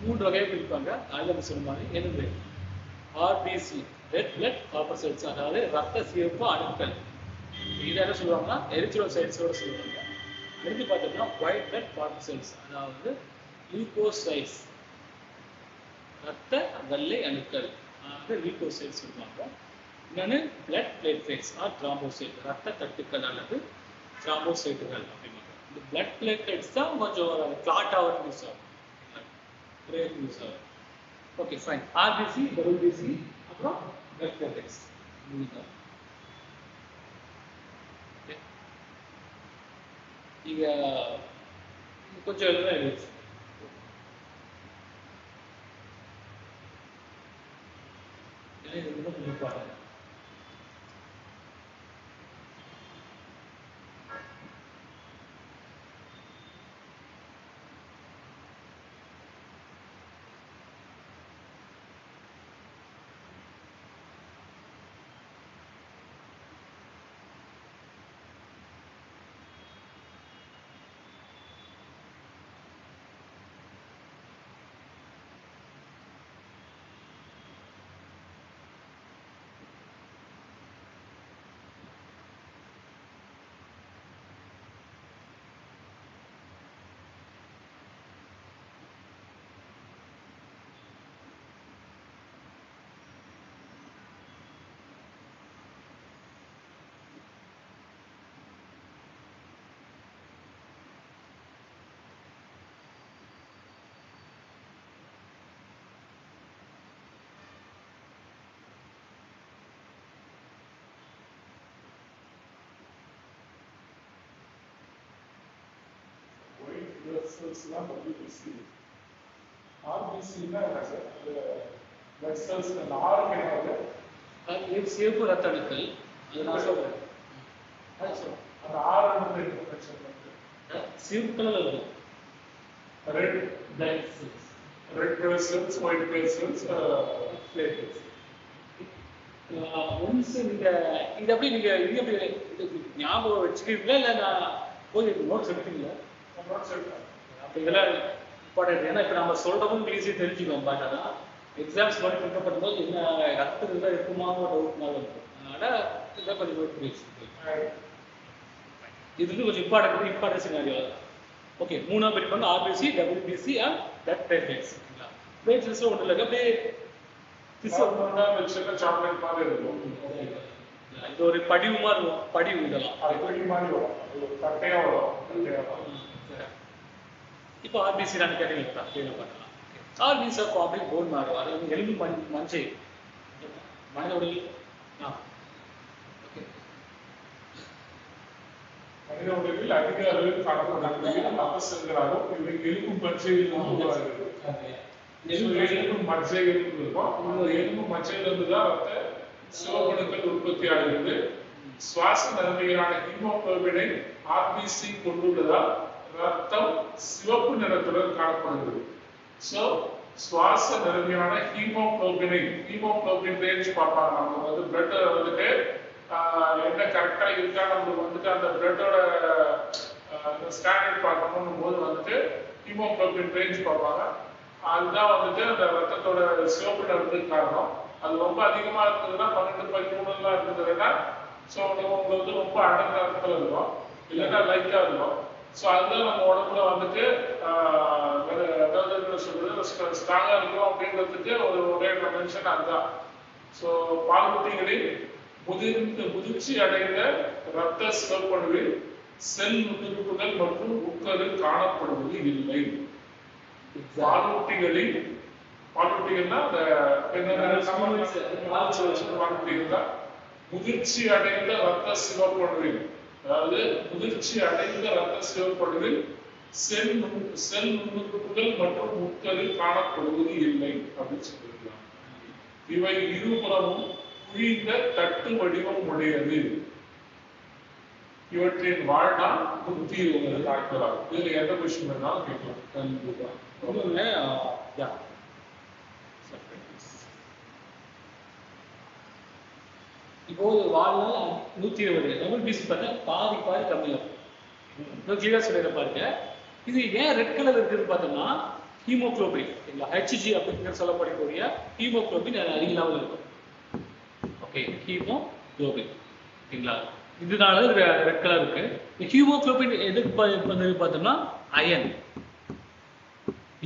3 வகையை பிரிப்பாங்க. அதில் சொன்ன மாதிரி என்னது? ஆர்பிசி ரெட் பிளட் கார்பசைட்ஸ், அதாவது ரத்த சிவப்பு அணுக்கள். இதை என்ன சொல்லுவாங்கன்னா எரித்ரோசைட்ஸோட சொல்லுவாங்க. எடுத்து பார்த்தோம்னா ஒயிட் பிளட் கார்பசைட்ஸ், அதாவது லீகோசைட்ஸ் ரத்த வெள்ளை அணுக்கள், அதாவது லீகோசைட்ஸ் சொல்லுவாங்க. இன்னொன்று பிளட் பிளேட்லெட்ஸ் ஆர் த்ராம்போசைட், ரத்த தட்டுக்கள் அல்லது த்ராம்போசைட்டுகள் அப்படிங்கிறாங்க. இந்த பிளட் பிளேட்லெட்ஸ் தான் கொஞ்சம் கிளாட் ஆகிறது யூஸ் ஆகும், யூஸ் ஆகும். Okay fine. ஆர்பிசி, டபிள்யூபிசி, அப்புறம் பிளட் பிளேட்லெட்ஸ். இங்க கொஞ்சம் எழுத எழுதி கொஞ்சம் பாருங்க. செல்ஸ்லாம் WBC. RBCன்னா என்ன சார்? அந்த பிளட் செல்ஸ் அந்த ஆர்க்கு என்ன? அது சிவப்பு ரத்த அணுக்கள். அது நான் சொல்றேன். அந்த ஆர்க்கு இன்ஃபெக்ஷன் வந்து சிவப்பு கலர்ல இருக்கும். Red blood cells, red blood cells, white blood cells, platelets. Once நீங்க இது அப்படி நீங்க இது அப்படி ஞாபகம் வச்சுக்கிறீங்களா இல்லை நான் போய் நோட்ஸ் எடுக்கிறீங்களா? நோட்ஸ் எடுக்கிறேன். அப்போ இதெல்லாம் இம்பார்ட்டன்ட். ஏன்னா இப்போ நம்ம சொல்றதும் ஈஸியாக தெரிஞ்சுக்கோம். பட் ஆனால் எக்ஸாம்ஸ் மட்டும் ப்ரிப்பேர் பண்ணும்போது என்ன ரத்தத்தில் தான் இருக்குமா டவுட்னால இருக்கும். அதனால் இதான் கொஞ்சம் நோட் பண்ணி வச்சுருக்கேன். இது வந்து கொஞ்சம் இம்பார்ட்டன்ட் சினாரியோ. ஓகே, 3ஆம் பிரிப்பாங்க RBC, WBC and blood platelets. பிளேட்லெட்ஸில் ஒன்றும் இல்லை, அப்படியே சாக்லேட் மாதிரி இருக்கும். இது ஒரு படிவு மாதிரி இருக்கும். படிவு இதெல்லாம் படி மாதிரி வரும், தட்டையா வரும். இப்போ ஆர்பிசி நான் கேட்டீங்க பண்ணலாம். ஆர்பிசி ஆஃப் ஆப்டிக் போன் மாறு, அதாவது எலும்பு மஞ்சை மனித உடலில் மனித உடலில் அதிக அளவில் காணப்படக்கூடிய ரத்த செல்களாலும் இவை எலும்பு பச்சையில் உருவாகிறது. எலும்பு மஜ்ஜை எலும்பு இருக்கும். அந்த எலும்பு மஜ்ஜையில இருந்து தான் ரத்த சிவப்பணுக்கள் உற்பத்தி ஆகிறது. சுவாச நரம்பியலான ஹீமோகுளோபினை ஆர்பிசி கொண்டுள்ளதால் ரத்தம் சிவப்பு நிறத்துடன் காணப்படுகிறது. சோ சுவாச நரம்பியலான ஹீமோகுளோபின் ரேஞ்ச் பார்ப்பாங்க. நம்ம வந்து பிளட் வந்துட்டு என்ன கரெக்டா இருக்கா, நம்மளுக்கு வந்துட்டு அந்த பிளட்டோட ஸ்டாண்டர்ட் பார்க்கணும் போது வந்துட்டு ஹீமோகுளோபின் ரேஞ்ச் பார்ப்பாங்க. அதுதான் வந்துட்டு அந்த ரத்தத்தோட சிவப்பு நிறத்துக்கு காரணம். அது ரொம்ப அதிகமா இருந்ததுன்னா 12-13 இருந்ததுன்னா ஸோ உங்களுக்கு வந்து ரொம்ப அடர்ந்த ரத்தத்தில் இருக்கும், இல்லைன்னா லைட்டா இருக்கும். ஸோ அதுதான் நம்ம உடம்புல வந்துட்டு அதாவது என்ன சொல்றது ஸ்ட்ராங்கா இருக்கும் அப்படின்றதுக்கு ஒரே மென்ஷன் அதுதான். ஸோ பாலூட்டிகளில் முதிர்ச்சி அடைந்த ரத்த சிவப்பணுவில் செல் நுண்ணுறுப்புகள் மற்றும் உட்கரு காணப்படுவது இல்லை. பாலூட்டிகள்னா அந்த பாலூட்டிகள் தான் முதிர்ச்சி அடைந்த ரத்த சிவப்பணுவில், அதாவது முதிர்ச்சி அடைந்த ரத்த சிவப்பணுவில் செல் நுண்ணுறுப்புகள் மற்றும் உட்கரு காணப்படுவது இல்லை அப்படின்னு சொல்லியிருக்காங்க. இவை இருபுறமும் குழிந்த தட்டு வடிவம் உடையது. இவற்றின் வாழ்நாள் 120 நாட்கள் ஆகும். இதுல எந்த விஷயம் வேணாலும் கேட்கலாம். கண்டிப்பா. இப்போ வாழ்நாள் 120, WBC பார்த்தா பாதி கம்மியாகும். கிளியரா சொல்லிட பாருங்க. இது ஏன் ரெட் கலர் இருக்குன்னு பார்த்தோம்னா ஹீமோகுளோபின் HG அப்படின்னு சொல்லப்படக்கூடிய ஹீமோகுளோபின் அதிக லெவலில் இருக்கும். ஓகே, ஹீமோகுளோபின் ஓகேங்களா, இதனால ரெட் கலர் இருக்கு. ஹீமோகுளோபின் எதுக்கு பார்த்தோம்னா அயன்,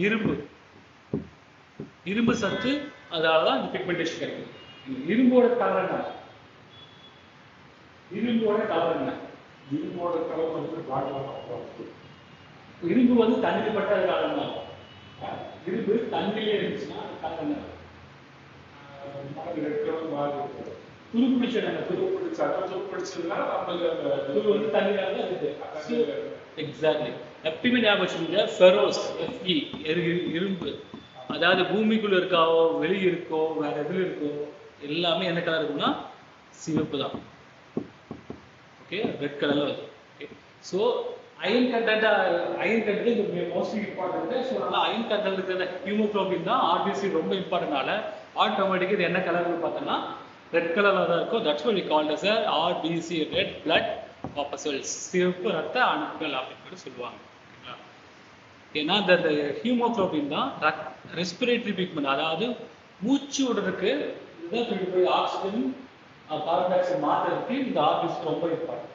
இரும்பு சத்து, அதனாலதான் இந்த பிக்மெண்டேஷன் கிடைக்கும். இரும்போட கலர் என்ன? இரும்பு வந்து தண்ணியில் பட்ட கலர் தான். இரும்பு தண்ணியிலே இருந்துச்சுன்னா கலர் என்ன? துருப்பிடிச்சதுன்னா துரு வந்து தண்ணியில இருக்கு. எக்ஸாக்ட்லி. எப்பயுமே ஞாபகம் வச்சுக்கோங்க, ஃபெரோஸ் FE இரும்பு, அதாவது பூமிக்குள்ள இருக்காவோ வெளியே இருக்கோ வேற எதுல இருக்கோ எல்லாமே என்ன கலர் இருக்குன்னா சிவப்பு தான். ஓகே, ரெட் கலர்ல வருது. ஓகே, ஸோ அயன் கண்டென்ட் இது மோஸ்ட்லி இம்பார்ட்டன்ட். ஸோ அதனால அயன் கண்டென்ட் இருக்கிற ஹீமோகுளோபின் தான் RBC ரொம்ப இம்பார்ட்டன்ட்னால ஆட்டோமேட்டிக்காக இது என்ன கலர்னு பார்த்தோம்னா ரெட் கலர்ல தான் இருக்கும். That's why we called as RBC, red blood corpuscles, சிவப்பு ரத்த அணுக்கள் அப்படின்னு சொல்லுவாங்க. ஏன்னா இந்த ஹீமோகுளோபின் தான் ரெஸ்பிரேட்டரி பிக்மெண்ட், அதாவது மூச்சு விடுறதுக்கு போய் ஆக்சிஜன் கார்பன் டை ஆக்சைடு மாற்றுறதுக்கு இந்த RBC ரொம்ப இம்பார்ட்டன்ட்.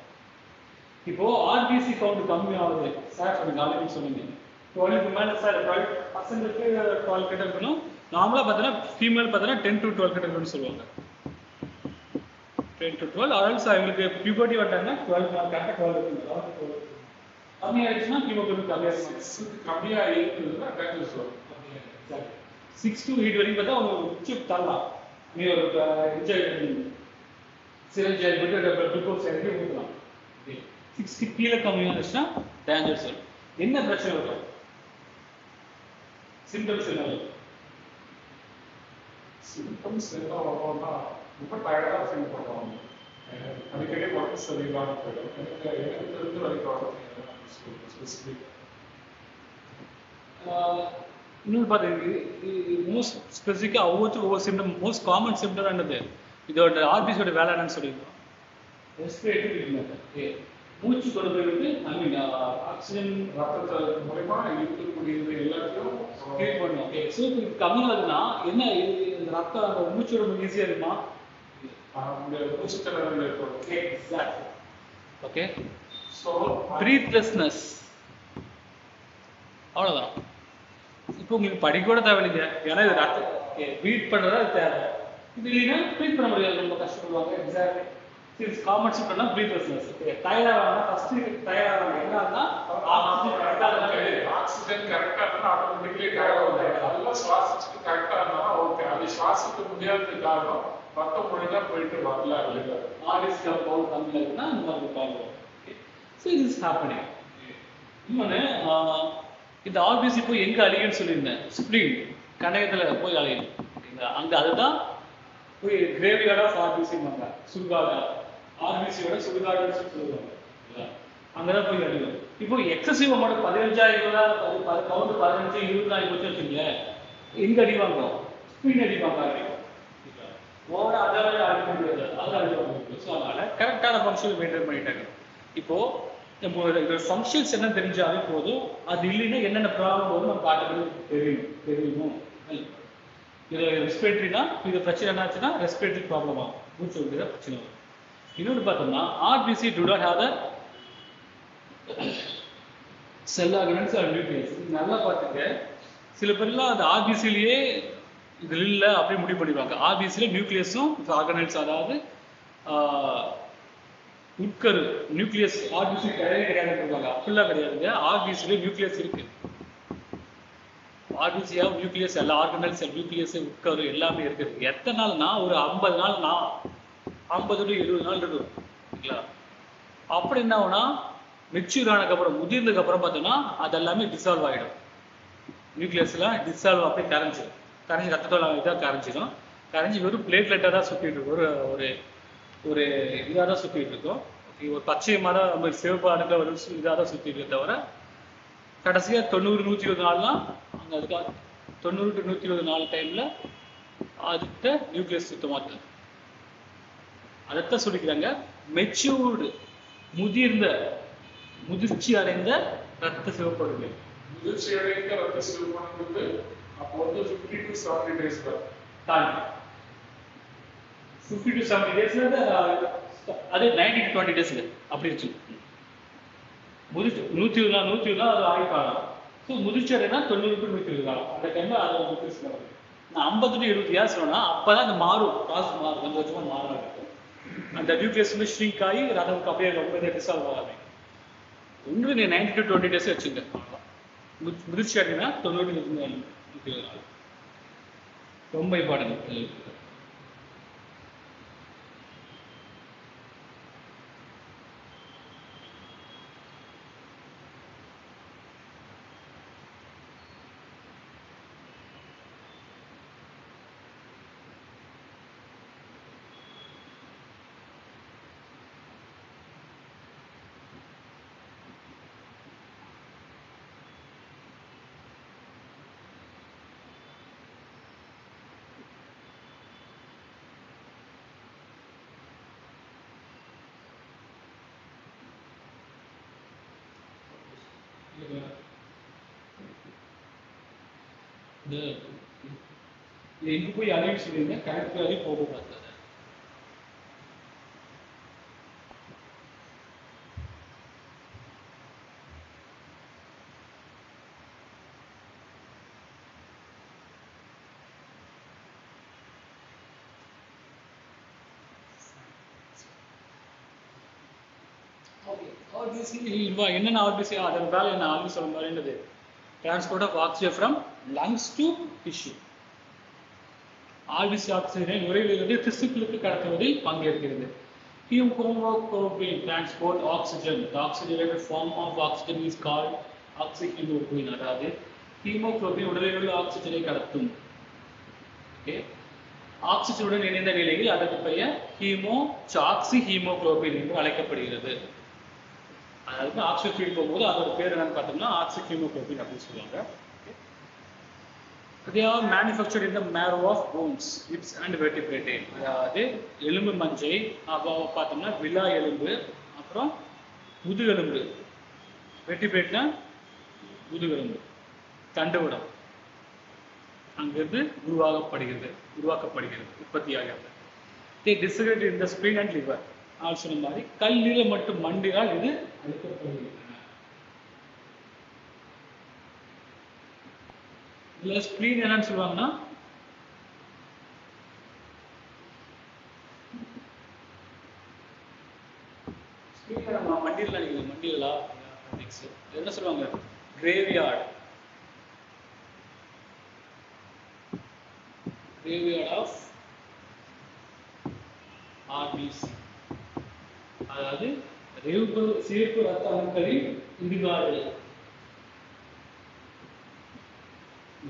இப்போ RBC கவுண்ட் கம்மி ஆகுது சார், சொன்னீங்க ஆல்ரெடி சொன்னீங்க 12க்கு மேலே சார் 12% 12 கிட்ட இருக்கணும். நார்மலாக பார்த்தீங்கன்னா ஃபீமேல் பார்த்தீங்கன்னா 10 to 12 கிட்ட இருக்கணும்னு சொல்லுவாங்க. 10 to 12 ஆல்சோ அவங்களுக்கு பியூபர்ட்டி வந்தாங்கன்னா 12 கரெக்டாக 12 இருக்கணும். கம்மியாயிடுச்சுன்னா ஹீமோகுளோபின் கம்மியா இருக்குதுன்னா டேஞ்சரஸ் வரும். 6 to 8 வரைக்கும் பார்த்தா அவங்க உச்சி தரலாம். நீ ஒரு சிரஞ்சை குளுக்கோஸ் இறக்கி ஊற்றலாம். 60 கீழே கம்மியாக இருந்துச்சுன்னா டேஞ்சரஸ் வரும். என்ன பிரச்சனை வரும்? சிம்டம்ஸ் என்ன வரும்? சிம்டம்ஸ் என்ன வரும்னா ரொம்ப டயர்டாக ஃபீல் பண்ணுவாங்க, அடிக்கடி உடம்பு சரியில்லாமல் போயிடும். எனக்கு தெரிஞ்ச வரைக்கும் இன்னொன்று பார்த்தீங்கன்னா மோஸ்ட் ஸ்பெசிஃபிக்காக ஒவ்வொரு சிம்டம், மோஸ்ட் காமன் சிம்டம் என்னது? இதோட RBCயோட வேலை என்னன்னு சொல்லியிருக்கோம், ரெஸ்பிரேட்டரி பிக்மெண்ட். மூச்சு கொண்டு போயிட்டு ஆக்சிஜன் ரத்தத்தின் மூலமா இருக்கக்கூடியது எல்லாத்தையும் கிரியேட் பண்ணுவோம். ஸோ இது கம்மியாகுதுன்னா என்ன, இந்த ரத்தம் அந்த மூச்சு விட ஈஸியாக இருக்குமா? மூச்சு திணறல் ஏற்படும். எக்ஸாக்ட். ஓகே, ஸோ ப்ரீத்லெஸ்னஸ், அவ்வளோதான். இப்போ உங்களுக்கு படிக்க கூட தேவையில்லைங்க, ஏன்னா இது ரத்தம் ப்ரீத் பண்ணுறதா தேவை. இது இல்லைன்னா ப்ரீத் பண்ண முடியாது, ரொம்ப கஷ்டப்படுவாங்க. எக்ஸாக்ட்லி. சின்ஸ் காமன் சிம்டம்னா ப்ரீத்லெஸ்னஸ். டயர்டாக ஃபர்ஸ்ட் டயர்டாக என்னன்னா ஆக்சிஜன் கரெக்டாக இருந்தால் ஆட்டோமேட்டிக்கலி டயர்ட் ஆகுது. அதெல்லாம் சுவாசிச்சுட்டு கரெக்டாக இருந்தால் ஓகே. அது சுவாசிக்க முடியாதது காரணம் ரத்தம் ஒழுங்காக போயிட்டு வரல அப்படிங்க. RBC பவுல் கம்மியாக இருக்குன்னா இந்த மாதிரி ப்ராப்ளம். ஸோ இது இஸ் ஹேப்பனிங். இன்னொன்று இந்த RBC போய் எங்கே அழியுன்னு சொல்லியிருந்தேன், ஸ்ப்ளீன். கணையத்துல போய் அலையும். ஓகேங்களா? அங்க அதுதான் போய் கிரேவியார்ட் ஆஃப் ஆர்பிசிம்பாங்க, சுடுகாடு. ஆர்பிசியோட சுடுகாடுன்னு சொல்லுவாங்க. அங்கதான் போய் அடிக்கும். இப்போ எக்ஸசிவ் அமௌண்ட் 15,000 கவுண்ட் 15 20 ஆகி போச்சு வச்சுங்களேன், எங்க அடி வாங்குறோம்? ஸ்பீட் அடி வாங்க. ஓவரா அதாவது அடிக்க முடியாது, அதெல்லாம் அடி வாங்க முடியும். ஸோ அதனால கரெக்டான ஃபங்க்ஷன் மெயின்டைன் பண்ணிட்டாங்க. இப்போ நம்ம ஃபங்க்ஷன்ஸ் என்ன தெரிஞ்சாலே போதும், அது இல்லைன்னா என்னென்ன ப்ராப்ளம் வரும் நம்ம காட்டுறது தெரியணும். இது ரெஸ்பிரேட்டரினா இது பிரச்சனை என்னாச்சுன்னா ரெஸ்பிரேட்டரி ப்ராப்ளம் ஆகும், மூச்சு விடுற பிரச்சனை வரும். இன்னொன்று பார்த்தோம்னா RBC do not have cell organelles or nucleus. நல்லா பார்த்துக்க, சில பேர்லாம் அந்த ஆர்பிசிலேயே இது இல்லை அப்படியே முடிவு பண்ணிடுவாங்க. ஆர்பிசியில் நியூக்ளியஸும் ஆர்கனல்ஸ், அதாவது உட்கரு நியூக்ளியஸ் ஆர்பிசி கிடையாதுன்னு சொல்லுவாங்க. அப்படிலாம் கிடையாதுங்க, ஆர்பிசியில் நியூக்ளியஸ் இருக்கு. ஆர்பிசியாக நியூக்ளியஸ், எல்லா ஆர்கனல்ஸ் நியூக்ளியஸ் உட்கரு எல்லாமே இருக்குது. எத்தனை நாள்னா ஒரு 50 நாள், 50 to 70 நாள் இருக்கும். ஓகேங்களா? அப்படி என்ன ஆகுனா மெச்சூர் ஆனதுக்கப்புறம், முதிர்ந்ததுக்கப்புறம் பார்த்தோம்னா அது எல்லாமே டிசால்வ் ஆகிடும். நியூக்ளியஸ்லாம் டிசால்வ் அப்படியே கரைஞ்சி ரத்தத்தோட இதாக கரைஞ்சிடும். கரைஞ்சி வெறும் பிளேட்லெட்டாக தான் சுற்றிட்டு இருக்கும், ஒரு ஒரு இதாக தான் சுற்றிட்டு இருக்கும். ஒரு பச்சையமான நம்ம சிவப்பு அடுக்க ஒரு இதாக தான் சுற்றிட்டு இருக்க தவிர கடைசியாக 90-120 நாள்லாம் அங்கே அதுக்காக 90 to 120 நாள் டைமில் அதுக்கிட்ட நியூக்ளியஸ் சுத்தமாக அதைத்தான் சொல்லிக்கிறாங்க மெச்சூர்டு, முதிர்ச்சி அடைந்த ரத்த சிவப்பணுக்கள். முதிர்ச்சி அடைந்த ரத்த சிவப்பணுக்கள் அப்போ வந்து 50 to 70 days தாண்டி 50 to 70 days அது 90 to 20 days அப்படி இருக்கு. முதிர்ச்சி 120 நாள் அது ஆயுட்காலம். ஸோ முதிர்ச்சி அடைனா 90 to 120 காலம். அந்த டைமில் அதை முதிர்ச்சி பண்ணுறது. நான் 50 to 70 years சொன்னால் அப்போ தான் அந்த மாறும், ப்ராசஸ் மாறும், கொஞ்சம் கொஞ்சமாக மாற இருக்கும். அந்த நியூக்ளியஸ் வந்து ஷ்ரிங்க் ஆகி ரத்தம் அப்படியே ரொம்ப டிசால்வ் ஆகாது. ஒன்று நீ 90 to 20 days வச்சுங்க. முதிர்ச்சி அடைனா 90 to 120 நாள். ரொம்ப இம்பார்ட்டன்ட். எங்க போய் அலைன்னு சொல்லியிருங்க, கரெக்ட் அடி போகக்கூடாது. என்னென்ன ஆர்பிசி அதன் வேலை என்ன ஆர்பிசி சொல்ல மாதிரி என்னது? Transport of oxygen from lungs to tissue. RBC ஆக்சிஜனை நுரையீரலிலிருந்து திசுக்களுக்கு கடத்துவதில் பங்கேற்கிறது. Haemoglobin transport oxygen. The oxygenated form of oxygen is called oxyhemoglobin. அதாவது ஹீமோகுளோபின் உடலில் உள்ள ஆக்சிஜனை கடத்தும். ஓகே, ஆக்சிஜனுடன் இணைந்த நிலையில் அதற்கு பெயர் ஆக்சி ஹீமோகுளோபின் என்று அழைக்கப்படுகிறது. அதாவது ஆக்சிஜன் ஃபீட் போகும்போது அதோட பேர் என்னன்னு பார்த்தோம்னா ஆக்சி ஹீமோகுளோபின் அப்படின்னு சொல்லுவாங்க. They are manufactured in the marrow of bones, ribs and vertebrae. அதாவது எலும்பு மஞ்சை, அப்புறம் பார்த்தோம்னா விலா எலும்பு, அப்புறம் முதுகெலும்பு. வெர்டிபிரேட்னா முதுகெலும்பு, தண்டுவடம், அங்கிருந்து உருவாக்கப்படுகிறது, உற்பத்தியாகிறது. They disintegrate in the spleen and liver. சொன்ன மாதிரி கல்லீரல் மற்றும் மண்டினால் இது அழிக்கப்படுகிறது. இதுல ஸ்பிளீன் என்னன்னு சொல்லுவாங்கன்னா மண்டியல் நினைக்கிறேன், மண்டியலா என்ன சொல்லுவாங்க? Graveyard of RBC. அதாவது சிவப்பு ரத்த அணுக்களின் இடுகாடு.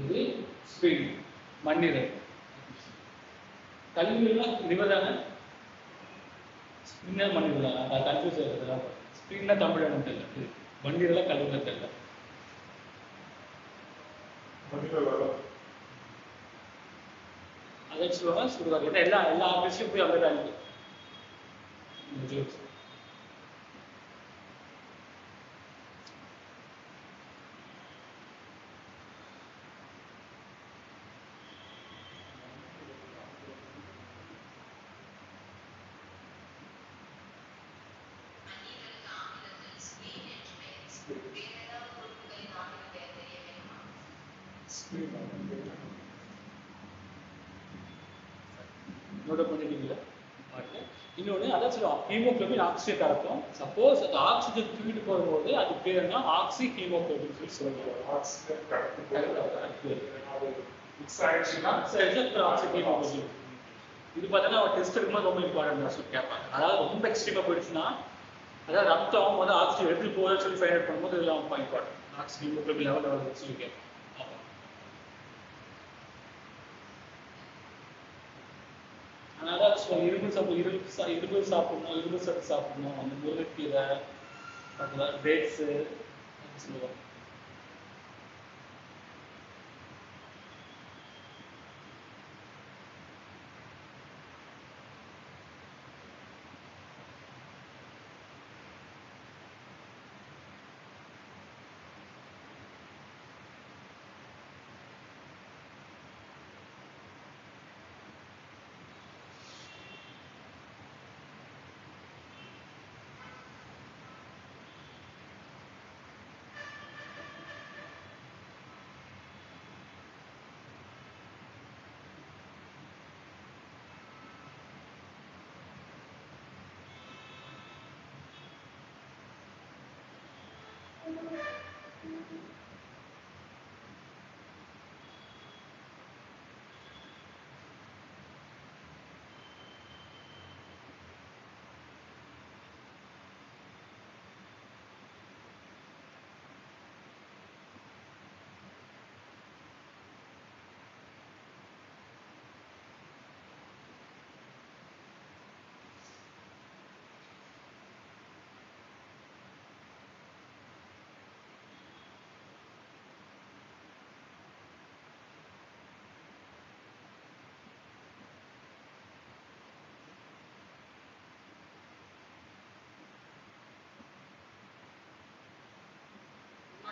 இது ஸ்பிளீன். மண்ணீரல். கல்லீரல்னா லிவர் தானே? ஸ்பிரின்னா மண்ணீரலா? நான் கன்ஃபியூஸ் ஆகுதுதான். ஸ்பிரின்னா தமிழ் தெரியல, மண்ணீரலா கல்லீரலா தெரியல. அதை சொல்லுவாங்க சுடுகாடு. ஏன்னா எல்லா ஆஃபீஸ்லையும் போய் அங்கே தான் இருக்கு. நோட் பண்ணிட்டீங்களா? இன்னொன்று அதான் சொல்லுவோம், ஹீமோகுளோபின் ஆக்சிஜன் கலக்கும். சப்போஸ் அந்த ஆக்சிஜன் தூக்கிட்டு போகும்போது அது பேர் என்ன? ஆக்சி ஹீமோகுளோபின் சொல்லி சொல்லுவாங்க. இது பார்த்தீங்கன்னா ஒரு டெஸ்ட் இருக்கும்போது ரொம்ப இம்பார்ட்டன்ட் சொல்லி கேட்பாங்க. அதாவது ரொம்ப எக்ஸ்ட்ரீமாக போயிடுச்சுன்னா, அதாவது ரத்தம் வந்து ஆக்சிஜன் எடுத்து போகுதுன்னு சொல்லி ஃபைண்ட் அவுட் பண்ணும்போது இதெல்லாம் ரொம்ப இம்பார்ட்டன்ட். ஆக்சி ஹீமோகுளோபின் லெவல் சொல்லி கேட்பாங்க. அதனால இரும்பு சாப்பிடணும், இரும்பு சத்து சாப்பிடணும், அந்த முருங்கைக்கீரை, அதுல டேட்ஸு சொல்லுவாங்க.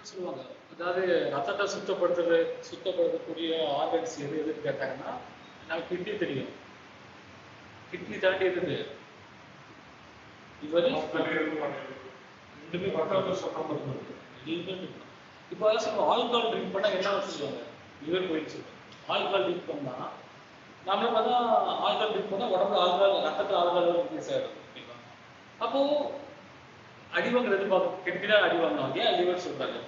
சொல்லுவாங்க. அதாவது ரத்தத்தை சுத்தப்படுத்தக்கூடிய ஆர்கன்ஸ் எதுன்னு கேட்டாங்கன்னா, நமக்கு கிட்னி தெரியும். கிட்னி தாண்டி இருக்குது இவர் ரெண்டுமே சுத்தம் பண்ணுறது. இப்போ அதான் சொல்லுவோம், ஆல்கஹால் ட்ரிங்க் பண்ணால் என்ன சொல்லுவாங்க? லிவர் போயிடுச்சு. ஆல்கஹால் ட்ரிங்க் பண்ணால் நம்மளை பார்த்தா ஆல்கஹால் ட்ரிங்க் பண்ணால் உடம்புல ரத்தத்தில் ஆல்கஹால் இன்க்ரீஸ் ஆகிடும். ஓகேவா? அப்போது அடிவாங்கிறது பார்க்க கிட்னி தான் அடிவாங்க. ஏன் லிவர் சொல்கிறாங்க?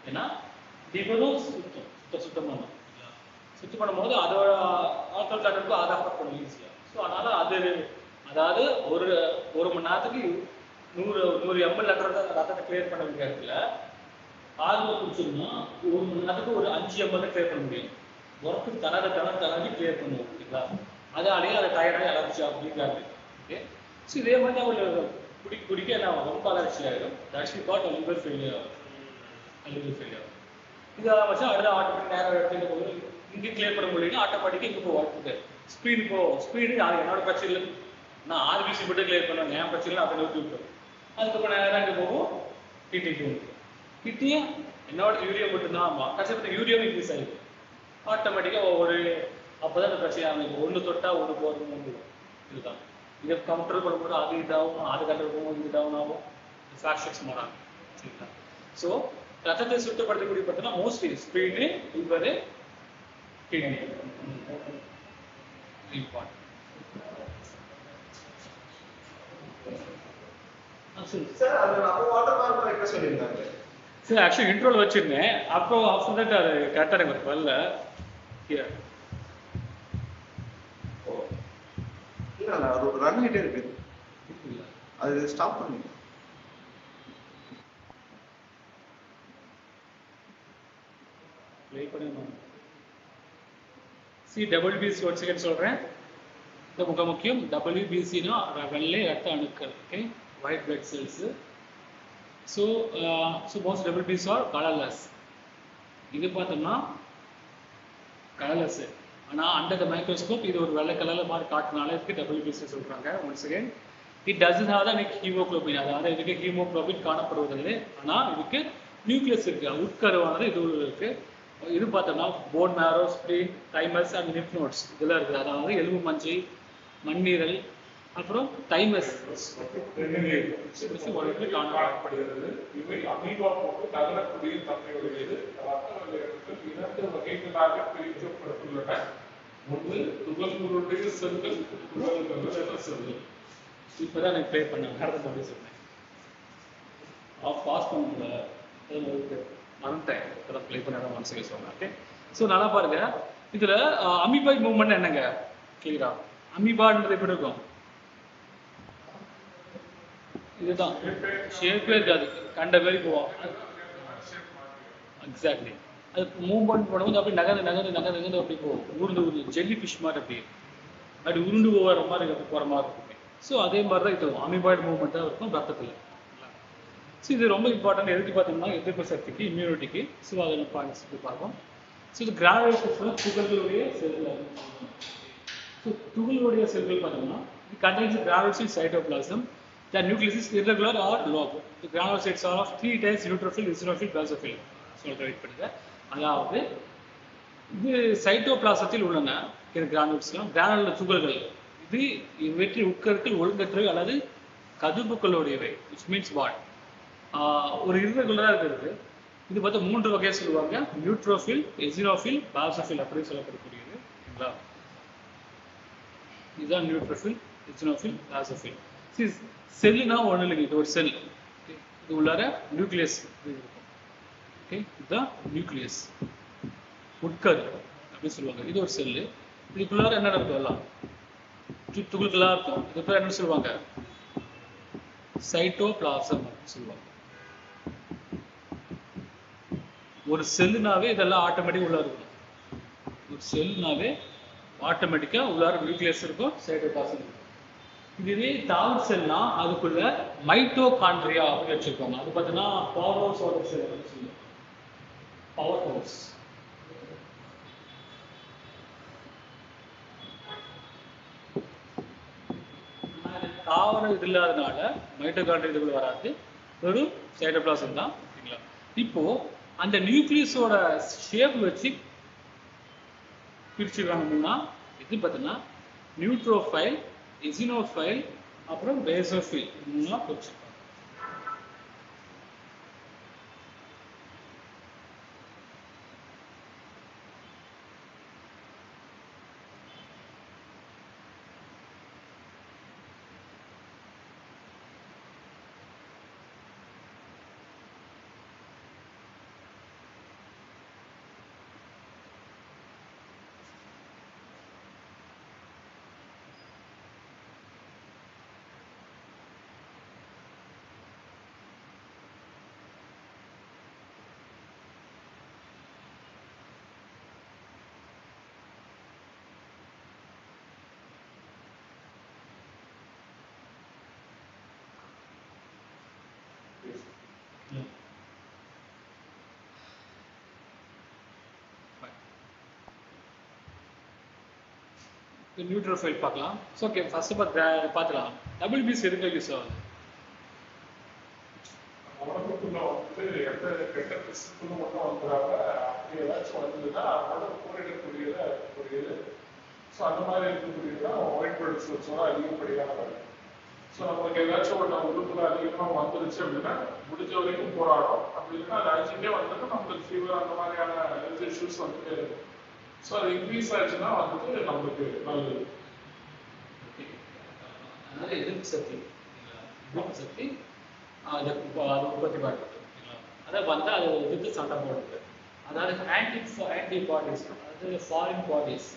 ஏன்னா லிவரும் சுத்தம் பண்ணும்போது அதோட ஆல்கஹால் கண்டென்ட் அதை அஃபெக்ட் பண்ணும் ஈஸியாக. ஸோ அதனால் அதாவது ஒரு மணி நேரத்துக்கு 100 ml ரத்தத்தை கிளியர் பண்ண வேண்டிய இடத்துல ஆல்கஹால் குடிச்சோம்னா 1 மணி நேரத்துக்கு ஒரு 5 ml தான் கிளியர் பண்ண முடியும். ஒர்க்கு தனது கிளியர் பண்ணுவோம். ஓகேங்களா? அதனாலேயே அதை டயர்டாக அலர்ஜி அப்படிங்கிறாங்க. ஓகே. ஸோ இதே மாதிரி தான் ஒரு குடிக்க நான் ரொம்ப அலர்ஜி ஆகிடும். தட்ஸ் காட் லிவர் ஃபெயிலியர் ஆகும். இதை வச்சு அடுத்த ஆட்டோமேட்டிக் நேரம் எடுத்துகிட்டு போது இங்கே கிளியர் பண்ண முடியல, ஆட்டோமேட்டிக்காக இங்கே போய் வாழ்க்கை ஸ்பீடு என்னோட பிரச்சனை இல்லை. நான் ஆர்பிசி மட்டும் கிளியர் பண்ணுவேன், என் பிரச்சனை அப்படி நோக்கி விட்டோம். அதுக்கப்புறம் நேரம் இங்கே போகும் கிட்னிக்கு வந்துடும். கிட்னியும் என்னோட யூரியா மட்டும்தான். ஆமாம், கஷ்டப்பட்ட யூரியாவும் இன்க்ரீஸ் ஆகிடும் ஆட்டோமேட்டிக்காக. அப்போ தான் அந்த பிரச்சனை ஆகும். ஒன்று தொட்டால் ஒன்று போகிறது இதுதான். இதை கண்ட்ரோல் பண்ணும்போது அது இதாகும், அது கண்ட்ரோல் பண்ணும்போது இது டவுன் ஆகும், ஃபிளாஷஸ் மாறாங்க. சரிங்களா? ஸோ ரத்தத்தை சுத்தப்படுத்தக்கூடிய பார்த்தீங்கன்னா மோஸ்ட்லி ஸ்பீடு, liver, kidney important. Sir actually enrol வச்சிருந்தேன், அப்புறம் ஆஃப்டர் தட் அது கரெக்டாக எனக்கு வரல. ரன் ஆகிட்டே இருக்கு, அது ஸ்டாப் பண்ணி ப்ளே பண்ணி WBC once again சொல்றேன். இது மிக முக்கியம். WBCனா வெள்ளை ரத்த அணுக்கள். Okay, white blood cells. So most WBCs are colorless. இது பார்த்தோம்னா கலர்லெஸ். ஆனால் அண்டர் த மைக்ரோஸ்கோப் இது ஒரு வெள்ளை கலரில் மாதிரி காட்டுனால இதுக்கு WBC சொல்கிறாங்க. Once again it doesn't have the haemoglobin, அதாவது இதுக்கு ஹீமோகுளோபின் காணப்படுவதில்லை. ஆனால் இதுக்கு நியூக்ளியஸ் இருக்குது, உட்கருவானது இது இருக்குது. இது பார்த்தோம்னா phone மேரோ, spleen, thymus and lymph notes இதெல்லாம் இருக்குது. அதாவது எலும்பு மஞ்சை, மண்ணீரல், அப்புறம் தைமஸ் காணப்படுகிறது. இவை அமீபா போட்டு நகரக்கூடிய தன்மையுடையது. இரண்டு வகைகளாக பிரிக்கப்பட்டுள்ளன. ஒன்று துகள்களுடைய செல்கள், துகள்கள் செல்கள். இப்போதான் எனக்கு ப்ளே பண்ணேன், அடுத்த அப்படி சொன்னேன். பாஸ் பண்ணல மறந்துட்டேன், இப்போதான் ப்ளே பண்ண மனசுக்கு சொன்னேன். ஓகே, ஸோ நல்லா பாருங்க. இதில் அமீபாய்ட் மூவ்மெண்ட் என்னங்க கேட்குறா? அமீபான்றது எப்படி இருக்கும்? இதுதான் ஷேப்பே இருக்காது, கண்ட பேர் போவோம். எக்ஸாக்ட்லி, அது மூவ்மெண்ட் பண்ணும்போது அப்படி நகர்ந்து அப்படி போகும், உருண்டு ஜெல்லி ஃபிஷ் மாதிரி அப்படி உருண்டு போகிற மாதிரி போகிற மாதிரி இருக்கும். ஸோ அதே மாதிரி தான் இது அமீபாய்டு மூவ்மெண்ட்டாக இருக்கும் ரத்தத்தில். ஸோ இது ரொம்ப இம்பார்ட்டன்ட். எதுக்கு பார்த்தோம்னா எதிர்ப்பு சக்திக்கு, இம்யூனிட்டிக்கு. ஸோ அதை நம்ம பார்ப்போம். ஸோ இது கிரானுலேஷன் துகள்களுடைய செல்கள். ஸோ துகள்களுடைய செல்கள் பார்த்தோம்னா இது contains granulation cytoplasm. The nucleus is irregular or lobed. The granulocytes are of 3 types: neutrophil, eosinophil, basophil. Wait பண்ணுங்க. அதாவது இது சைட்டோபிளாசத்தில் உள்ளன கிரானுல்ஸ்லாம், கிரானுலர் துகள்கள். இது இவற்றில் உட்கருக்கள் ஒழுங்கற்றவை அல்லது கதுப்புக்களுடையவை. which means what? ஒரு irregular இருக்கிறது. இது பார்த்தா 3 வகையை சொல்லுவாங்க: நியூட்ரோஃபில், எசினோஃபில், பாசோஃபில் அப்படின்னு சொல்லப்படக்கூடியது. சரிங்களா? இதுதான் நியூட்ரோஃபில், எசினோஃபில், பாசோஃபில். செல்லுனா ஒன்றும் இல்லைங்க, இது ஒரு செல். இது உள்ளார நியூக்ளியஸ் இருக்கும். ஓகே, இதுதான் நியூக்ளியஸ், உட்கரு அப்படின்னு சொல்லுவாங்க. இது ஒரு செல்லு. இதுக்குள்ளார என்ன இருக்கும்? எல்லாம் துகள்களாக இருக்கும். இது பேர் என்ன சொல்லுவாங்க? சைட்டோபிளாசம் அப்படின்னு சொல்லுவாங்க. ஒரு செல்லுனாவே இதெல்லாம் ஆட்டோமேட்டிக் உள்ளார இருக்கும். ஒரு செல்லுனாவே ஆட்டோமேட்டிக்காக உள்ளார நியூக்ளியஸ் இருக்கும், சைட்டோபிளாசம் இருக்கும். இதுவே தாவர செல்னா அதுக்குள்ள மைட்டோகாண்ட்ரியா அப்படின்னு வச்சிருக்காங்க. அது பார்த்தீங்கன்னா பவர் ஹவுஸோட செல் அப்படின்னு சொல்லுவாங்க. Power house. தாவர இது இல்லாதனால மைட்டோகாண்ட்ரியா இதுக்குள்ள வராது, ஒரு சைட்டோபிளாசம் தான். சரிங்களா? இப்போ அந்த நியூக்ளியஸோட ஷேப் வச்சு பிரிச்சுருக்காங்கன்னா இது பார்த்தீங்கன்னா நியூட்ரோஃபைல், எசினோஃபைல், அப்புறம் பேசோஃபில், மூணா பிரிச்சிருக்காங்க. நியூட்ரோஃபைல் பார்க்கலாம். ஸோ ஓகே, ஃபர்ஸ்ட் பார்த்துக்கலாம். WBC எதுக்கு யூஸ் ஆகுது? உடம்புக்குள்ள எந்த கெட்ட பிசுக்குள்ள மட்டும் வந்துடாம அப்படி ஏதாச்சும் வந்ததுன்னா அதோட போரிடக்கூடியது. ஸோ அந்த மாதிரி இருக்கக்கூடியதுதான் ஒயிட் பிளட் செல்ஸோட அதிகப்படியான வேலை. ஸோ நமக்கு ஏதாச்சும் ஒரு உறுப்புல அதிகமாக வந்துருச்சு அப்படின்னா முடிஞ்ச வரைக்கும் போராடும். அப்படி இல்லைன்னா அது அழிச்சுட்டே வந்துட்டு நம்மளுக்கு ஃபீவர் அந்த மாதிரியான ஹெல்த் இஷ்யூஸ் வந்துட்டே இருக்கும். ஸோ அது இன்க்ரீஸ் ஆச்சுன்னா வந்துட்டு நம்மளுக்கு நல்லது. அதனால எதிர்ப்பு சக்தி அதை உற்பத்தி பண்ணுறது. அதை வந்து அதை எதிர்த்து சண்டை போடுறது. அதாவது ஆன்டிபாடிஸ், அதாவது ஃபாரின் பாடிஸ்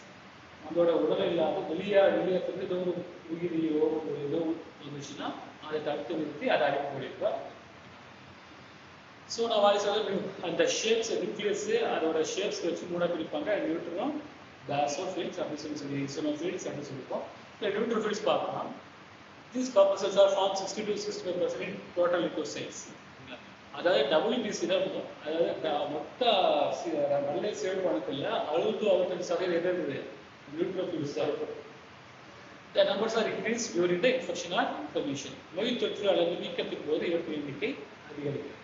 நம்மளோட உடல் இல்லாத வெளியேற்றது ஏதோ ஒரு உயிரியோ ஒரு ஏதோ வந்துச்சுன்னா அதை தடுத்து நிறுத்தி அதை அழிக்கக்கூடியது. ஸோ நான் வாய்ஸ் அந்த ஷேப்ஸ் நியூக்ளியஸ் அதோட ஷேப்ஸ் வச்சு மூணாக பிரிப்பாங்க: நியூட்ரான், பேசோஃபில்ஸ் அப்படின்னு சொல்லி ஈசனோஃபில்ஸ் அப்படின்னு சொல்லியிருக்கோம். இப்போ நியூட்ரோஃபில்ஸ் பார்க்கலாம். These corpuscles are found 60 to 65% in total leukocytes. அதாவது WBC தான் இருக்கும். அதாவது மொத்த வெள்ளை சிவப்பு அணுக்கள்ல 60-65% எது இருக்குது? நியூட்ரோஃபில்ஸ் தான் இருக்கும். The numbers are increased during the infection or inflammation. நோய் தொற்று அல்லது வீக்கத்தின் போது இவற்றின் எண்ணிக்கை அதிகரிக்கும்.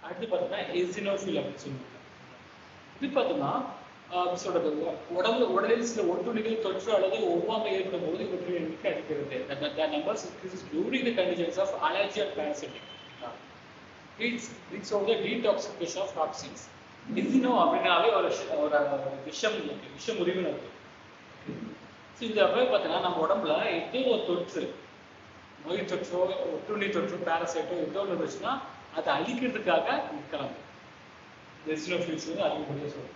அடுத்து பார்த்தீங்கன்னா எசினோஃபில் அப்படின்னு சொல்லுவாங்க. இது பார்த்தீங்கன்னா சொல்றது உடலில் சில ஒட்டுண்ணிகள் தொற்று அல்லது ஒவ்வாமை ஏற்படும் போது இவற்றின் எண்ணிக்கை அதிகரிக்கிறது. The numbers increases during the conditions of allergy and parasitic. It's over the detoxification of toxins. எசினோ அப்படின்னாவே ஒரு விஷம் உரிமைன்னு இருக்கு. ஸோ இந்த அப்பவே பார்த்தீங்கன்னா நம்ம உடம்புல ஏதோ ஒரு தொற்று, நோய் தொற்றோ ஒட்டுண்ணி தொற்றோ பேரசைட்டோ ஏதோ ஒன்று இருந்துச்சுன்னா அதை அழிக்கிறதுக்காக நிற்கலாம். எசினோஃபில்ஸ் வந்து அதிகப்படியாக சொல்லுவோம்.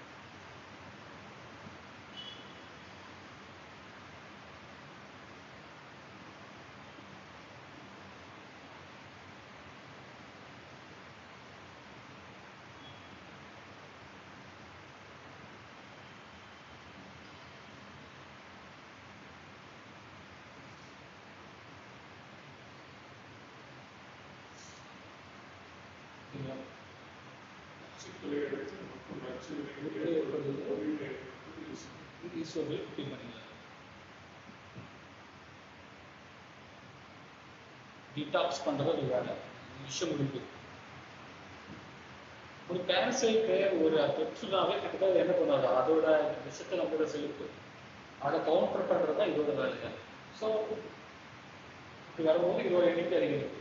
டீடாக்ஸ் பண்றது ஒரு வேலை, விஷம் முடிப்பு. ஒரு பேரசைட்டு ஒரு தொற்றுனாவே கிட்டத்தட்ட என்ன பண்ணாது, அதோட விஷத்தை நம்மளோட செலுத்து அதை கவுண்டர் பண்றது தான் இதோட வேலை. ஸோ இப்படி வரும்போது இதோட எண்ணிக்கை அதிகரிக்கும்.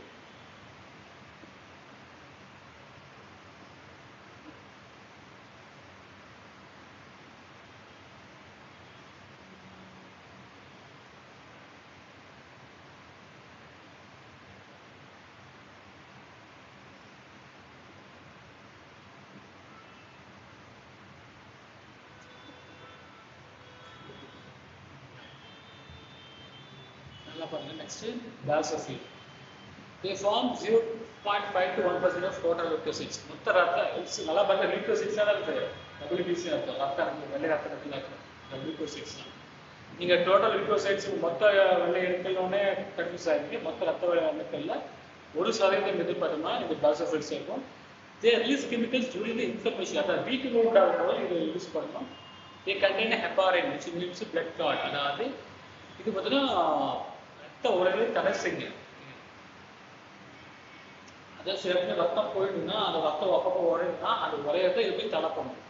Next, basophil. They form 0.5 to 1% of total leukocytes. மொத்த ரத்த நல்லா பார்த்த leukocytes தான் இருக்கு. WBC அர்த்தம் ரத்தம், வெள்ளை ரத்தத்தில் இருக்கிற leukocytes. நீங்க டோட்டல் leukocytes மொத்த வெள்ளை அணுக்கள்னே கன்ஃபியூஸ் ஆகிருக்கு. மொத்த ரத்த வெள்ளை அணுக்கள்ல 1% எது பார்த்தோம்னா இந்த basophils இருக்கும். They release chemicals during the inflammation. அதாவது வீக் உண்டாகும்போது இதை யூஸ் பண்ணணும். They contain heparin, which means blood clot. அதாவது இது பார்த்தீங்கன்னா உடனே தடை செய்யும். அதாவது சிறப்பு ரத்தம் போயிடுன்னா அந்த ரத்தம் அப்பப்போ உடையுதுன்னா அது உரையத்தை இது போய் தடை பண்ணும்.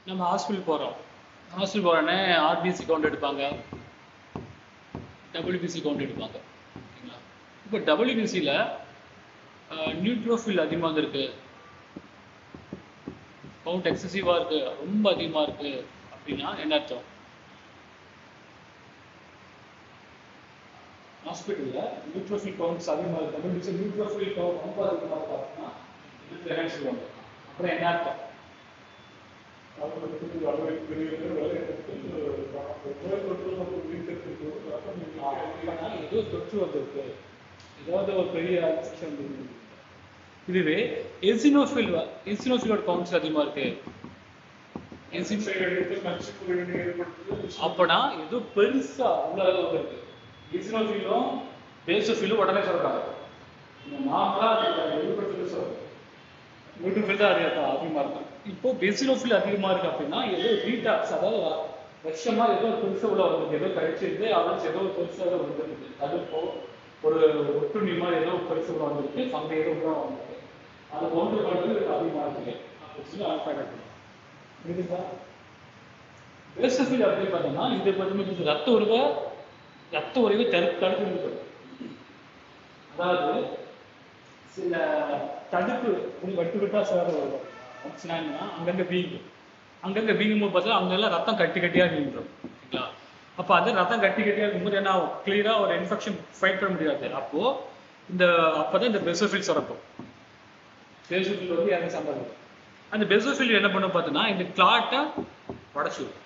நம்ம ஹாஸ்பிட்டல் போகிறோம். ஹாஸ்பிட்டல் போகிறோன்னே ஆர்பிசி கவுண்ட் எடுப்பாங்க, டபிள்யூபிசி கவுண்ட் எடுப்பாங்க. ஓகேங்களா? இப்போ டபிள்யூபிசியில் நியூட்ரோஃபில் அதிகமாக இருக்குது, கவுண்ட் எக்ஸசிவாக இருக்குது, ரொம்ப அதிகமாக இருக்குது அப்படின்னா என்ன அர்த்தம்? ஹாஸ்பிட்டலில் நியூட்ரோஃபில் கவுண்ட்ஸ் அதிகமாக இருக்குது, டபிள்யூபிசி நியூட்ரோஃபில் கவுண்ட் ரொம்ப அதிகமாக இருக்குது அப்படின்னா இது சொல்லுவாங்க. அப்புறம் என்ன அர்த்தம்? ஏதோ தொற்று வந்திருக்கு, ஏதாவது ஒரு பெரிய இன்ஃபெக்ஷன். இதுவே எசினோஃபிலோட கவுண்ட்ஸ் அதிகமா இருக்கு, அப்பனா ஏதோ பெருசா உள்ள இருக்கு. எசினோஃபிலும் பேசோஃபிலும் உடனே சொல்றாங்க, நார்மலா நியூட்ரோஃபில் தான் அதிகமா இருக்கும். இப்போ பெசினோஃபில் அதிகமா இருக்கு அப்படின்னா ஏதோ டீடாக்ஸ், அதாவது விஷமா ஏதோ பெருசா உள்ள வந்திருக்கு, ஏதோ கழிச்சிருந்து அவனுக்கு ஏதோ பெருசாக வந்துருக்கு, அது ஒரு ஒட்டுண்ணி மாதிரி ஏதோ பெருசு உள்ள வந்திருக்கு, அங்கே ஏதோ உள்ள வந்திருக்கு, அது ஒன்று பண்ணுறது அதிகமாக இருக்கு அப்படின்னு சொல்லி அனுப்பிடுறோம். புரியுதுங்களா? பேசோஃபில் அப்படின்னு பார்த்தோம்னா இது பார்த்தீங்கன்னா ரத்த உறவை தடுத்து நிறுத்தும். அதாவது சில தடுப்பு விட்டா சேர வரும் அப்படின்னா அங்கங்கே வீங்கும் போது பார்த்தா அங்கெல்லாம் ரத்தம் கட்டியாக வீங்கிடும். ஓகேங்களா? அப்போ அது ரத்தம் கட்டியாக இருக்கும்போது என்ன ஆகும்? கிளியராக ஒரு இன்ஃபெக்ஷன் ஃபைட் பண்ண முடியாது. அப்போதான் இந்த பெசோஃபில் சுரக்கும். பெசோஃபில் வந்து யாரும் சம்பாதிக்கும். அந்த பெசோஃபில் என்ன பண்ணும் பார்த்தோன்னா இந்த கிளாட்டை உடச்சிடும்.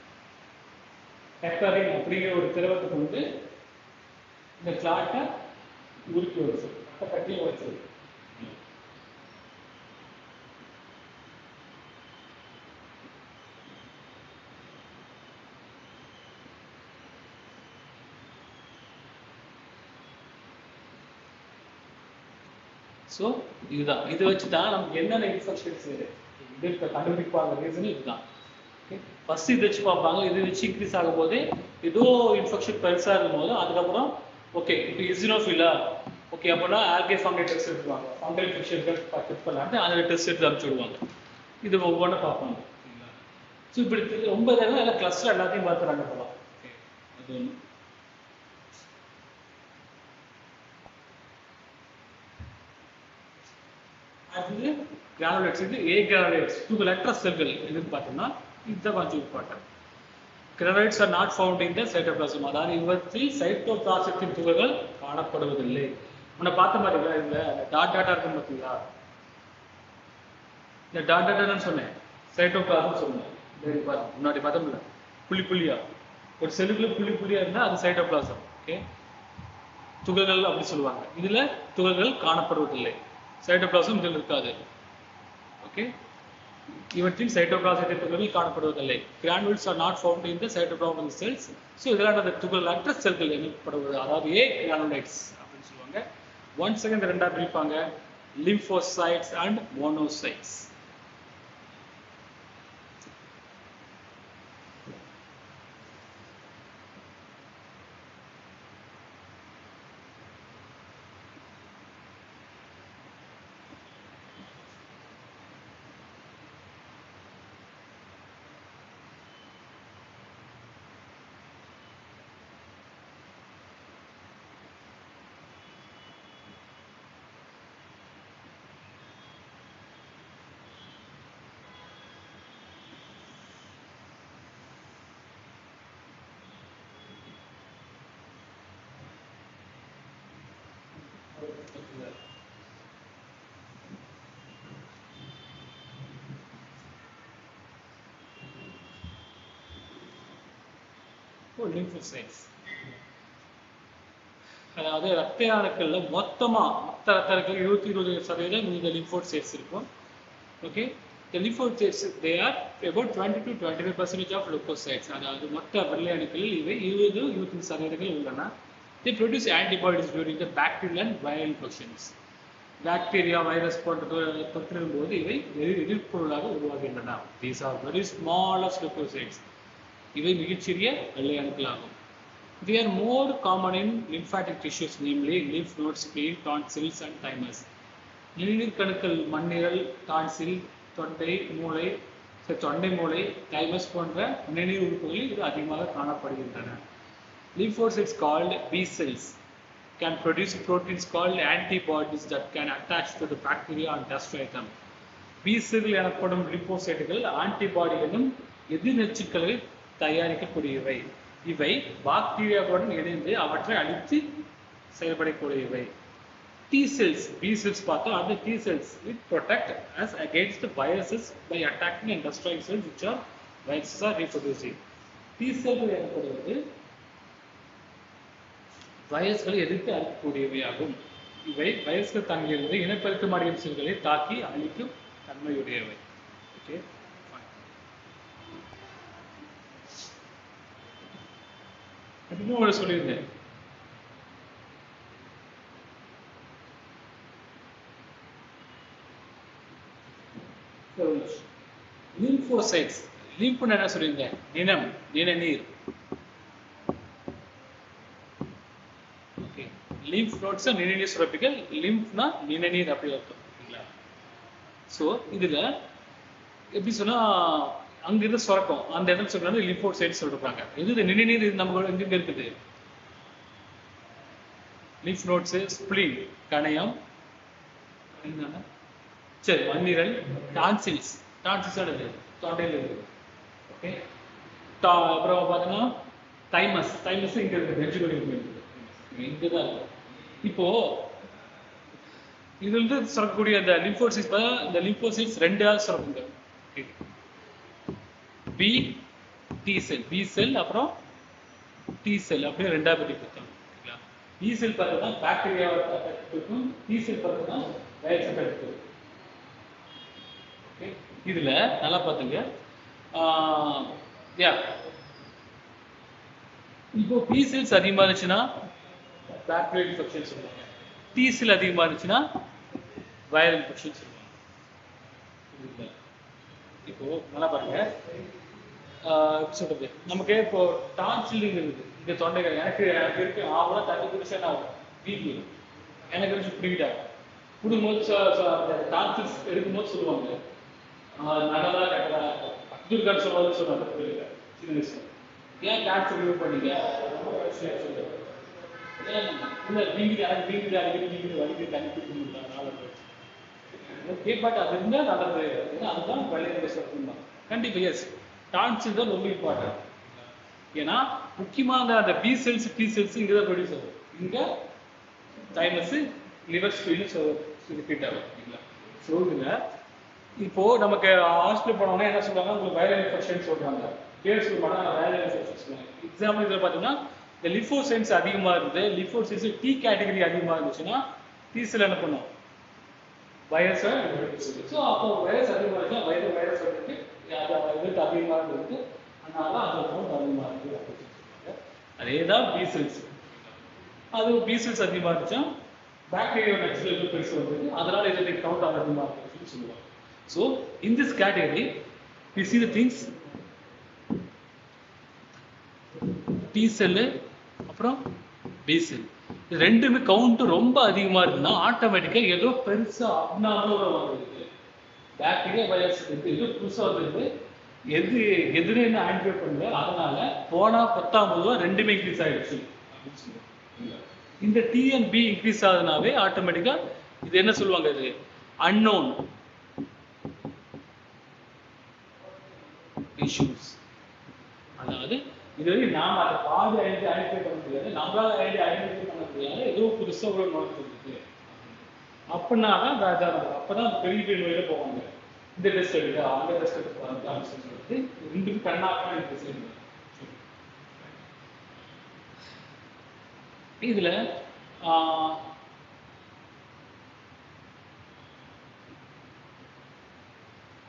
ஹெப்பரின் அப்படிங்கிற ஒரு திரவத்தை கொண்டு இந்த கிளாட்டை உருக்கி வச்சிடும், ரத்த கட்டியை வச்சிடும். ஸோ இதுதான், இதை வச்சு தான் நமக்கு என்னென்ன இன்ஃபெக்ஷன்ஸ் இது கண்டுபிடிப்பாங்க. ரீசன் இதுதான். ஓகே, ஃபர்ஸ்ட் இதை வச்சு பார்ப்பாங்க. இது வச்சு இன்க்ரீஸ் ஆகும் போது ஏதோ இன்ஃபெக்ஷன் பெருசாக இருக்கும் போது அதுக்கப்புறம் ஓகே இப்போ இசினோஃபிலா, ஓகே அப்படின்னா ஆல்கே ஃபங்கல் டெஸ்ட் எடுத்துவாங்க, ஃபங்கல் இன்ஃபெக்ஷன்கள் செக் பண்ணலான்ட்டு அதில் டெஸ்ட் எடுத்து அனுப்பிச்சு விடுவாங்க. இது ஒவ்வொன்றும் பார்ப்பாங்க. ஸோ இப்படி ரொம்ப இதாக எல்லாம் கிளஸ்டர் எல்லாத்தையும் பார்த்துறாங்க போகலாம். ஓகே, அது ஒன்று. அடுத்தது கிரானுலேட்ஸ். இது ஏ கிரானுலேட்ஸ், துகளற்ற செல்கள். எதுன்னு பார்த்தோம்னா இதுதான் கொஞ்சம் important. Granulates are not found in the cytoplasm. அதாவது இவற்றில் சைட்டோபிளாசத்தின் துகள்கள் காணப்படுவதில்லை. முன்ன பார்த்த மாதிரிங்களா, இந்த டாட்டா இருக்கும் பார்த்தீங்களா, இந்த டாட்டான்னு சொன்னேன், சைட்டோபிளாசம் சொன்னேன். முன்னாடி பார்த்தோம்ல புள்ளியா ஒரு செல்லுக்குள்ள புள்ளியா இருந்தால் அது சைட்டோபிளாசம். ஓகே, துகள்கள் அப்படி சொல்லுவாங்க. இதுல துகள்கள் காணப்படுவதில்லை, சைட்டோபிளாசம் இதில் இருக்காது. ஓகே, இவற்றில் சைட்டோபிளாசத்தின் துகள்கள் காணப்படுவதில்லை. Granules are not found in the cytoplasm cells. So இதெல்லாம் அந்த துகளற்ற செல்கள் எனப்படுவது, அதாவது ஏ கிரானுலைட்ஸ் அப்படின்னு சொல்லுவாங்க. ஒன் செகண்ட் ரெண்டா பிரிப்பாங்க, லிம்போசைட்ஸ் அண்ட் மோனோசைட்ஸ். லிம்போசைட்ஸ் அதாவது ரத்த அணுக்கள்ல மொத்த ரத்த அணுக்கள் 20% இந்த லிம்போசைட்ஸ் இருக்கும். Okay, the lymphocytes they are about 20 to 25% of leukocytes. அதாவது மொத்த வெள்ளை அணுக்களில் இவை 20-25% உள்ளன. They produce antibodies during the bacterial and viral infections. Bacteria virus போன்ற தொற்றிடும் போது இவை எதிர்ப்பொருளாக உருவாகின்றன. These are very smallest leukocytes. இவை மிகச்சிறிய வெள்ளை அணுக்களாகும். They are more common in lymphatic tissues, namely lymph nodes, spleen, tonsils and thymus. நீர்க்கணுக்கள் மண்ணீரல், டான்சில், தொண்டை, மூளை, தொண்டை மூளை, தைமஸ் போன்ற நிணநீர் உறுப்புகளில் இது அதிகமாக காணப்படுகின்றன. Lymphocytes called B cells can produce proteins called antibodies that can attach to the bacteria and destroy them. B செல்கள் எனப்படும் லிம்போசைட்டுகள் ஆன்டிபாடி எனும் எதிர்நச்சுக்களை தயாரிக்கக்கூடியவை. இவை பாக்டீரியாவுடன் இணைந்து அவற்றை அழித்து செயல்படக்கூடியவை. T cells, B cells பார்த்தோம். அந்த T cells it protect us against the viruses by attacking and destroying cells which are viruses are reproducing. T செல்கள் எனப்படுவது வைரஸ்களை எதிர்த்து அழிக்கக்கூடியவையாகும். இவை வைரஸ்கள் தங்கியிருந்து இனப்பெருக்கம் அடையும் செல்களை தாக்கி அழிக்கும் தன்மையுடையவை. ஓகே, இன்னும் சொல்லியிருந்தேன். லிம்போசைட்ஸ், லிம்ப்னு என்ன சொல்லியிருந்தேன்? நினம், நிணநீர். ஓகே, லிம்ப் நோட்ஸ் நிணநீர் சுரப்பிகள், லிம்ப்னா நிணநீர் அப்படி அர்த்தம். சரிங்களா? ஸோ இதுல எப்படி சொன்னா அங்கிருந்து சுரக்கும் அந்த இடத்துல சொல்றாங்க லிம்போசைட்ஸ் சொல்றாங்க. இது நிணநீர் இது நம்ம எங்க இருக்குது? லிம்ப் நோட்ஸ், ஸ்பிளீன் கணையம், சரி மண்ணீரல், டான்சில்ஸ், டான்சில்ஸ் தொண்டையில் இருக்குது. ஓகே, அப்புறம் பார்த்தீங்கன்னா தைமஸ், தைமஸ் இங்க இருக்கு, நெஞ்சுகளில் இங்கே தான் இருக்கு. இப்போ இதுல இருந்து சுரக்கக்கூடிய அந்த லிம்போசைட்ஸ், இந்த லிம்போசைட்ஸ் ரெண்டா சுரக்குங்க. பி டி செல், பி செல் அப்புறம் டி செல் அப்படியே ரெண்டா பிரித்து கொடுத்தாங்க. ஓகேங்களா? பி செல் பார்த்தா பாக்டீரியாவை இருக்கும், டி செல் பார்த்தா வைரஸை எடுத்துக்கும். ஓகே, இதுல நல்லா பார்த்துங்க. இப்போ பி செல்ஸ் அதிகமா இருந்துச்சுன்னா பாக்டீரியல் இன்ஃபெக்ஷன் சொல்லுவாங்க, டி செல் அதிகமா இருந்துச்சுன்னா வைரல் இன்ஃபெக்ஷன் சொல்லுவாங்க. இப்போ நல்லா பாருங்க, சொல்றது நமக்கு இப்போ டான்சில் இருக்குது இந்த தொண்டைகள். எனக்கு இருக்கு ஆவலா தண்ணி குடிச்சா நான் வீட்டு எனக்கு கொஞ்சம் ஃப்ரீடா குடும்போது டான்சில்ஸ் எடுக்கும்போது சொல்லுவாங்க நடதா கட்டதா அப்துல்கான் சொல்லுவாங்க சின்ன வயசுல. ஏன் கேன்சர் ரிமூவ் பண்ணீங்க? ஏன் இல்லை வீங்குது, எனக்கு வீங்குது, அடிக்கடி வீங்குது, வலிக்கு தண்ணி குடிக்க முடியல. ஓகே, பட் அது இருந்தால் நல்லது. ஏன்னா அதுதான் வெள்ளையங்க சொல்லிருந்தாங்க. கண்டிப்பாக எஸ், டான்சில் தான் ரொம்ப இம்பார்ட்டன்ட். ஏன்னா முக்கியமாக அந்த பி செல்ஸ், டி செல்ஸ் இங்கே தான் ப்ரொடியூஸ் ஆகும். இங்கே தைமஸ், லிவர் ஸ்பீல்னு ரிப்பீட் ஆகும். சரிங்களா? ஸோ இதில் இப்போ நமக்கு ஹாஸ்பிட்டல் போனோம்னா என்ன சொல்றாங்க? உங்களுக்கு வைரல் இன்ஃபெக்ஷன் சொல்றாங்க, பேர் சொல்ல மாட்டாங்க, வைரல் இன்ஃபெக்ஷன் சொல்லுவாங்க. எக்ஸாம்பிள் இதில் பார்த்தீங்கன்னா இந்த லிம்போசைட்ஸ் அதிகமாக இருந்து, லிம்போசைட்ஸ் டி கேட்டகரி அதிகமாக இருந்துச்சுன்னா டி செல் என்ன பண்ணும்? வைரஸை. ஸோ அப்போ வைரஸ் அதிகமாக இருந்துச்சுன்னா வைரஸ் வந்துட்டு இது அதிகமாக இருக்கு, அதனால அந்த கவுண்ட் அதிகமாக இருக்கு அப்படின்னு சொல்லுவாங்க. அதே தான் பி செல்ஸ். அது பி செல்ஸ் அதிகமாக இருந்துச்சா பாக்டீரியா நச்சுகள் பெருசு வந்துருக்கு, அதனால இதோட கவுண்ட் அதிகமாக இருக்குன்னு சொல்லுவாங்க. So in this category we see the things T cell அப்புறம் B cell. இது ரெண்டுமே கவுண்ட் ரொம்ப அதிகமா இருக்குன்னா ஆட்டோமேட்டிக்கா ஏதோ பெருசா அப்நார்மலா வருது. பாக்டீரியா வைரஸ் இருக்கு, இது புதுசா வருது, எதிரே என்ன ஆன்டிபயோட்டிக் பண்ணல, அதனால போனா 10 ரெண்டுமே இன்க்ரீஸ் ஆயிடுச்சு. இந்த T and B இன்க்ரீஸ் ஆகுதுனாவே ஆட்டோமேட்டிக்கா இது என்ன சொல்லுவாங்க? இது அன்னோன் இஷ்யூஸ். அதாவது இது நாம அதை பாதி ஐடென்டிஃபை பண்ண முடியாது, நம்மளால ஐடென்டிஃபை பண்ண முடியாது, ஏதோ புதுசாக ஒரு நோய் இருக்கு அப்படின்னா தான் அப்பதான் பெரிய பெரிய நோயில போவாங்க. இந்த டெஸ்ட் எடுக்க அந்த டெஸ்ட் எடுக்க சொல்லிட்டு ரெண்டுக்கும் கண்ணாக்கா எனக்கு செய்யுங்க. இதுல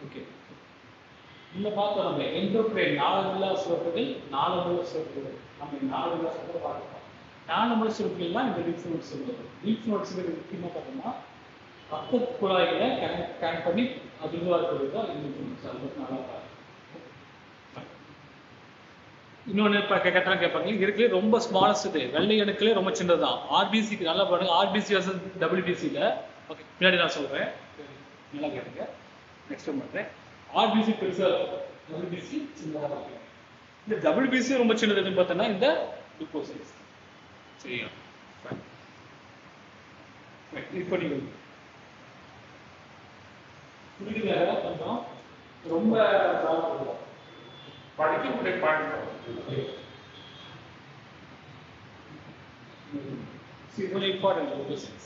ஓகே, இந்த பார்த்தோம் நம்ம என்டோக்ரைன் நாளமுள்ள சுரப்புகள், நாளமுள்ள சுரப்புகள். நம்ம நாளமுள்ள சுரப்பை பார்க்கலாம். நாளமுள்ள சுரப்புகள் தான் இந்த லிம்ஃப் நோட்ஸ் சொல்லுவது. லிம்ஃப் நோட்ஸ் முக்கியமாக பார்த்தோம்னா ரத்த குழாயில கனெக்ட் பண்ணி அது இதுவாக இருக்கிறது தான் லிம்ஃப் நோட்ஸ். அது பற்றி நல்லா பார்க்கலாம். இன்னொன்று இப்போ கேட்பாங்க, இருக்குல்ல ரொம்ப ஸ்மாலஸ்ட் இது வெள்ளை அணுக்களே ரொம்ப சின்னது தான். ஆர்பிசிக்கு நல்லா பாருங்க, ஆர்பிசி வர்சஸ் டபிள்யூபிசியில். ஓகே, பின்னாடி நான் சொல்கிறேன், நல்லா கேட்டுங்க, நெக்ஸ்ட் பண்ணுறேன். ஆர்பிசி பெருசா இருக்கும், டபிள்யூபிசி சின்னதாக இருக்கும். இந்த டபிள்யூபிசி ரொம்ப சின்னது எதுன்னு பார்த்தோன்னா இந்த லியூக்கோசைட்ஸ். சரியா? இப்போ நீங்கள் புரியுதுல கொஞ்சம் ரொம்ப படிக்கக்கூடிய point. See, very important leukocytes.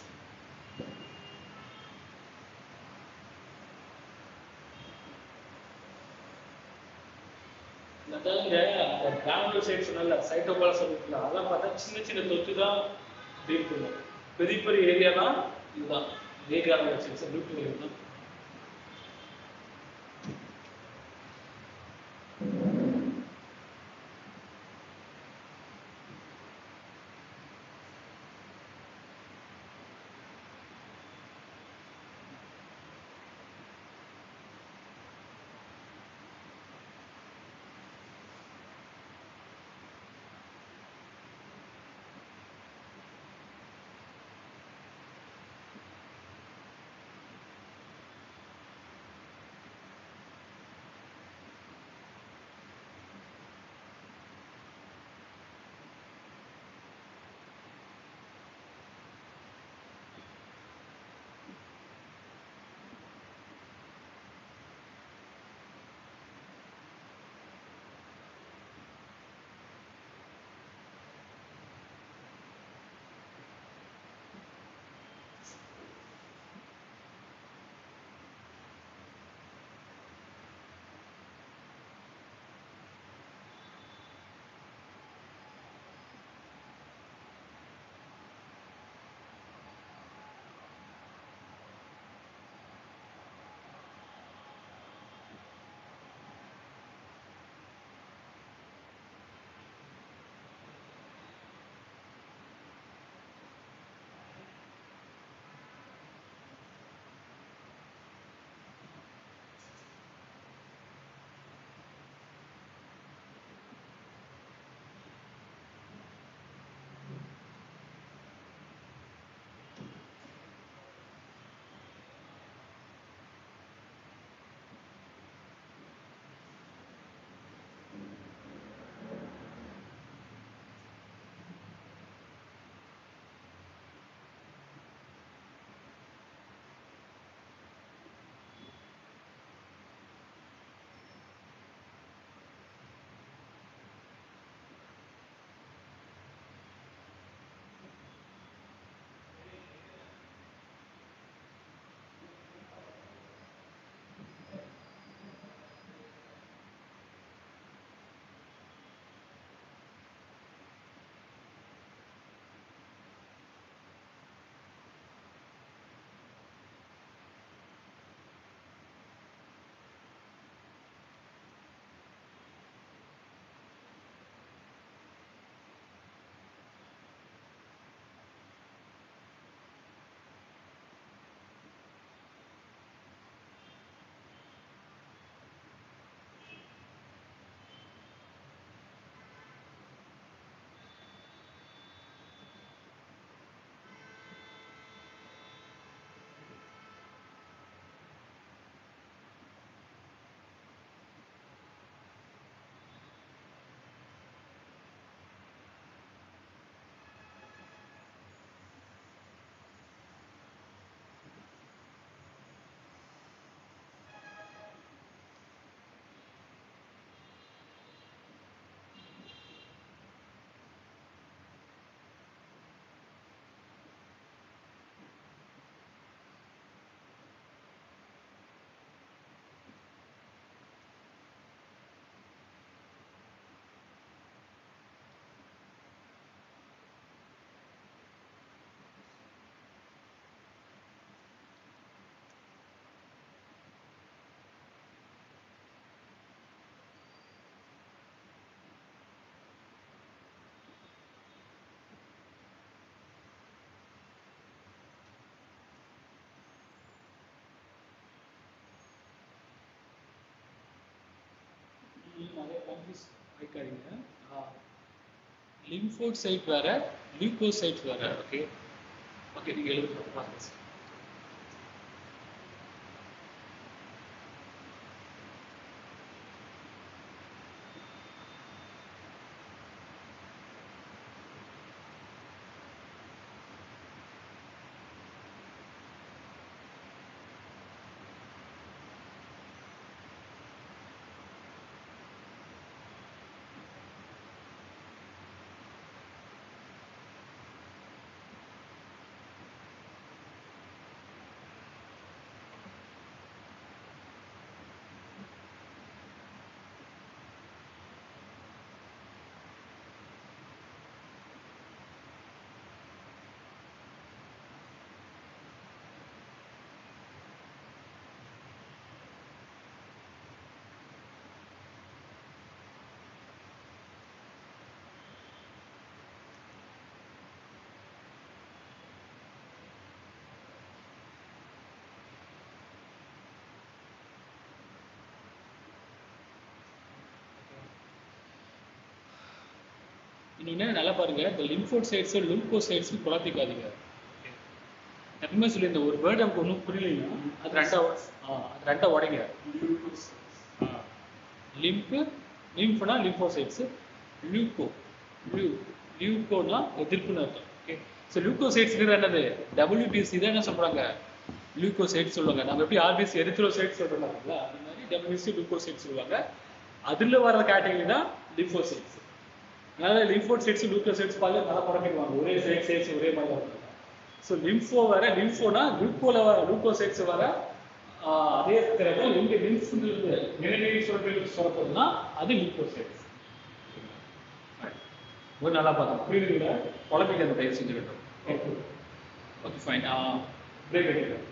அதாங்க அந்த கிரானுலோசைட்ஸ் சொன்னல சைட்டோபிளாசம் இருக்குல்ல, அதெல்லாம் பார்த்தா சின்ன சின்ன தொற்று தான் இருக்கும். பெரிய பெரிய ஏரியா தான் இதுதான் கிரானுலோசைட்ஸ் நியூக்ளியர் தான். நிறைய கன்ஃபியூஸ் ஆயிக்காதீங்க. லிம்போசைட் வேற, லியூகோசைட் வேற. ஓகே ஓகே, நீங்க எழுதுங்க. இன்னொன்று நல்லா பாருங்க, இந்த லிம்போசைட்ஸ் லும்போசைட்ஸ் குழப்பிக்காதீங்க. எப்பவுமே சொல்லி இந்த ஒரு வேர்டு நமக்கு ஒன்றும் புரியலைன்னா அது ரெண்டா உடைங்க. லிம்பு, லிம்ப்னா லிம்போசைட்ஸ், லியூகோனா எதிர்ப்புன்னு அர்த்தம். ஓகே, ஸோ லியூகோசைட்ஸ்ங்கிறது என்னது? WBC தான் என்ன சொல்றாங்க? லியூகோசைட்ஸ் சொல்லுவாங்க. நம்ம எப்படி RBC எரித்ரோசைட்ஸ் சொல்றாங்களா, அந்த மாதிரி WBC லியூகோசைட்ஸ் சொல்லுவாங்க. அதுல வர கேட்டகரி தான் லிம்போசைட்ஸ். அதனால லிம்போசைட்ஸ் லியூகோசைட்ஸ் பார்த்து நல்லா பழக்கிடுவாங்க, ஒரே சைட்ஸ் ஒரே மாதிரி தான். ஸோ லிம்ஃபோ வர, லிம்ஃபோனா லியூகோசைட்ஸ் வர அதே இருக்கிறது எங்க லிம்ஃப்ங்கிறது நிறநீர் சுரப்பதுன்னா அது லிம்போசைட்ஸ். ஒரு நல்லா பார்த்தோம், புரியுதுங்களா? குழந்தைக்கு அந்த தயவு செஞ்சுக்கிட்டோம். ஓகே ஃபைன், பிரேக் எடுக்கிறேன்.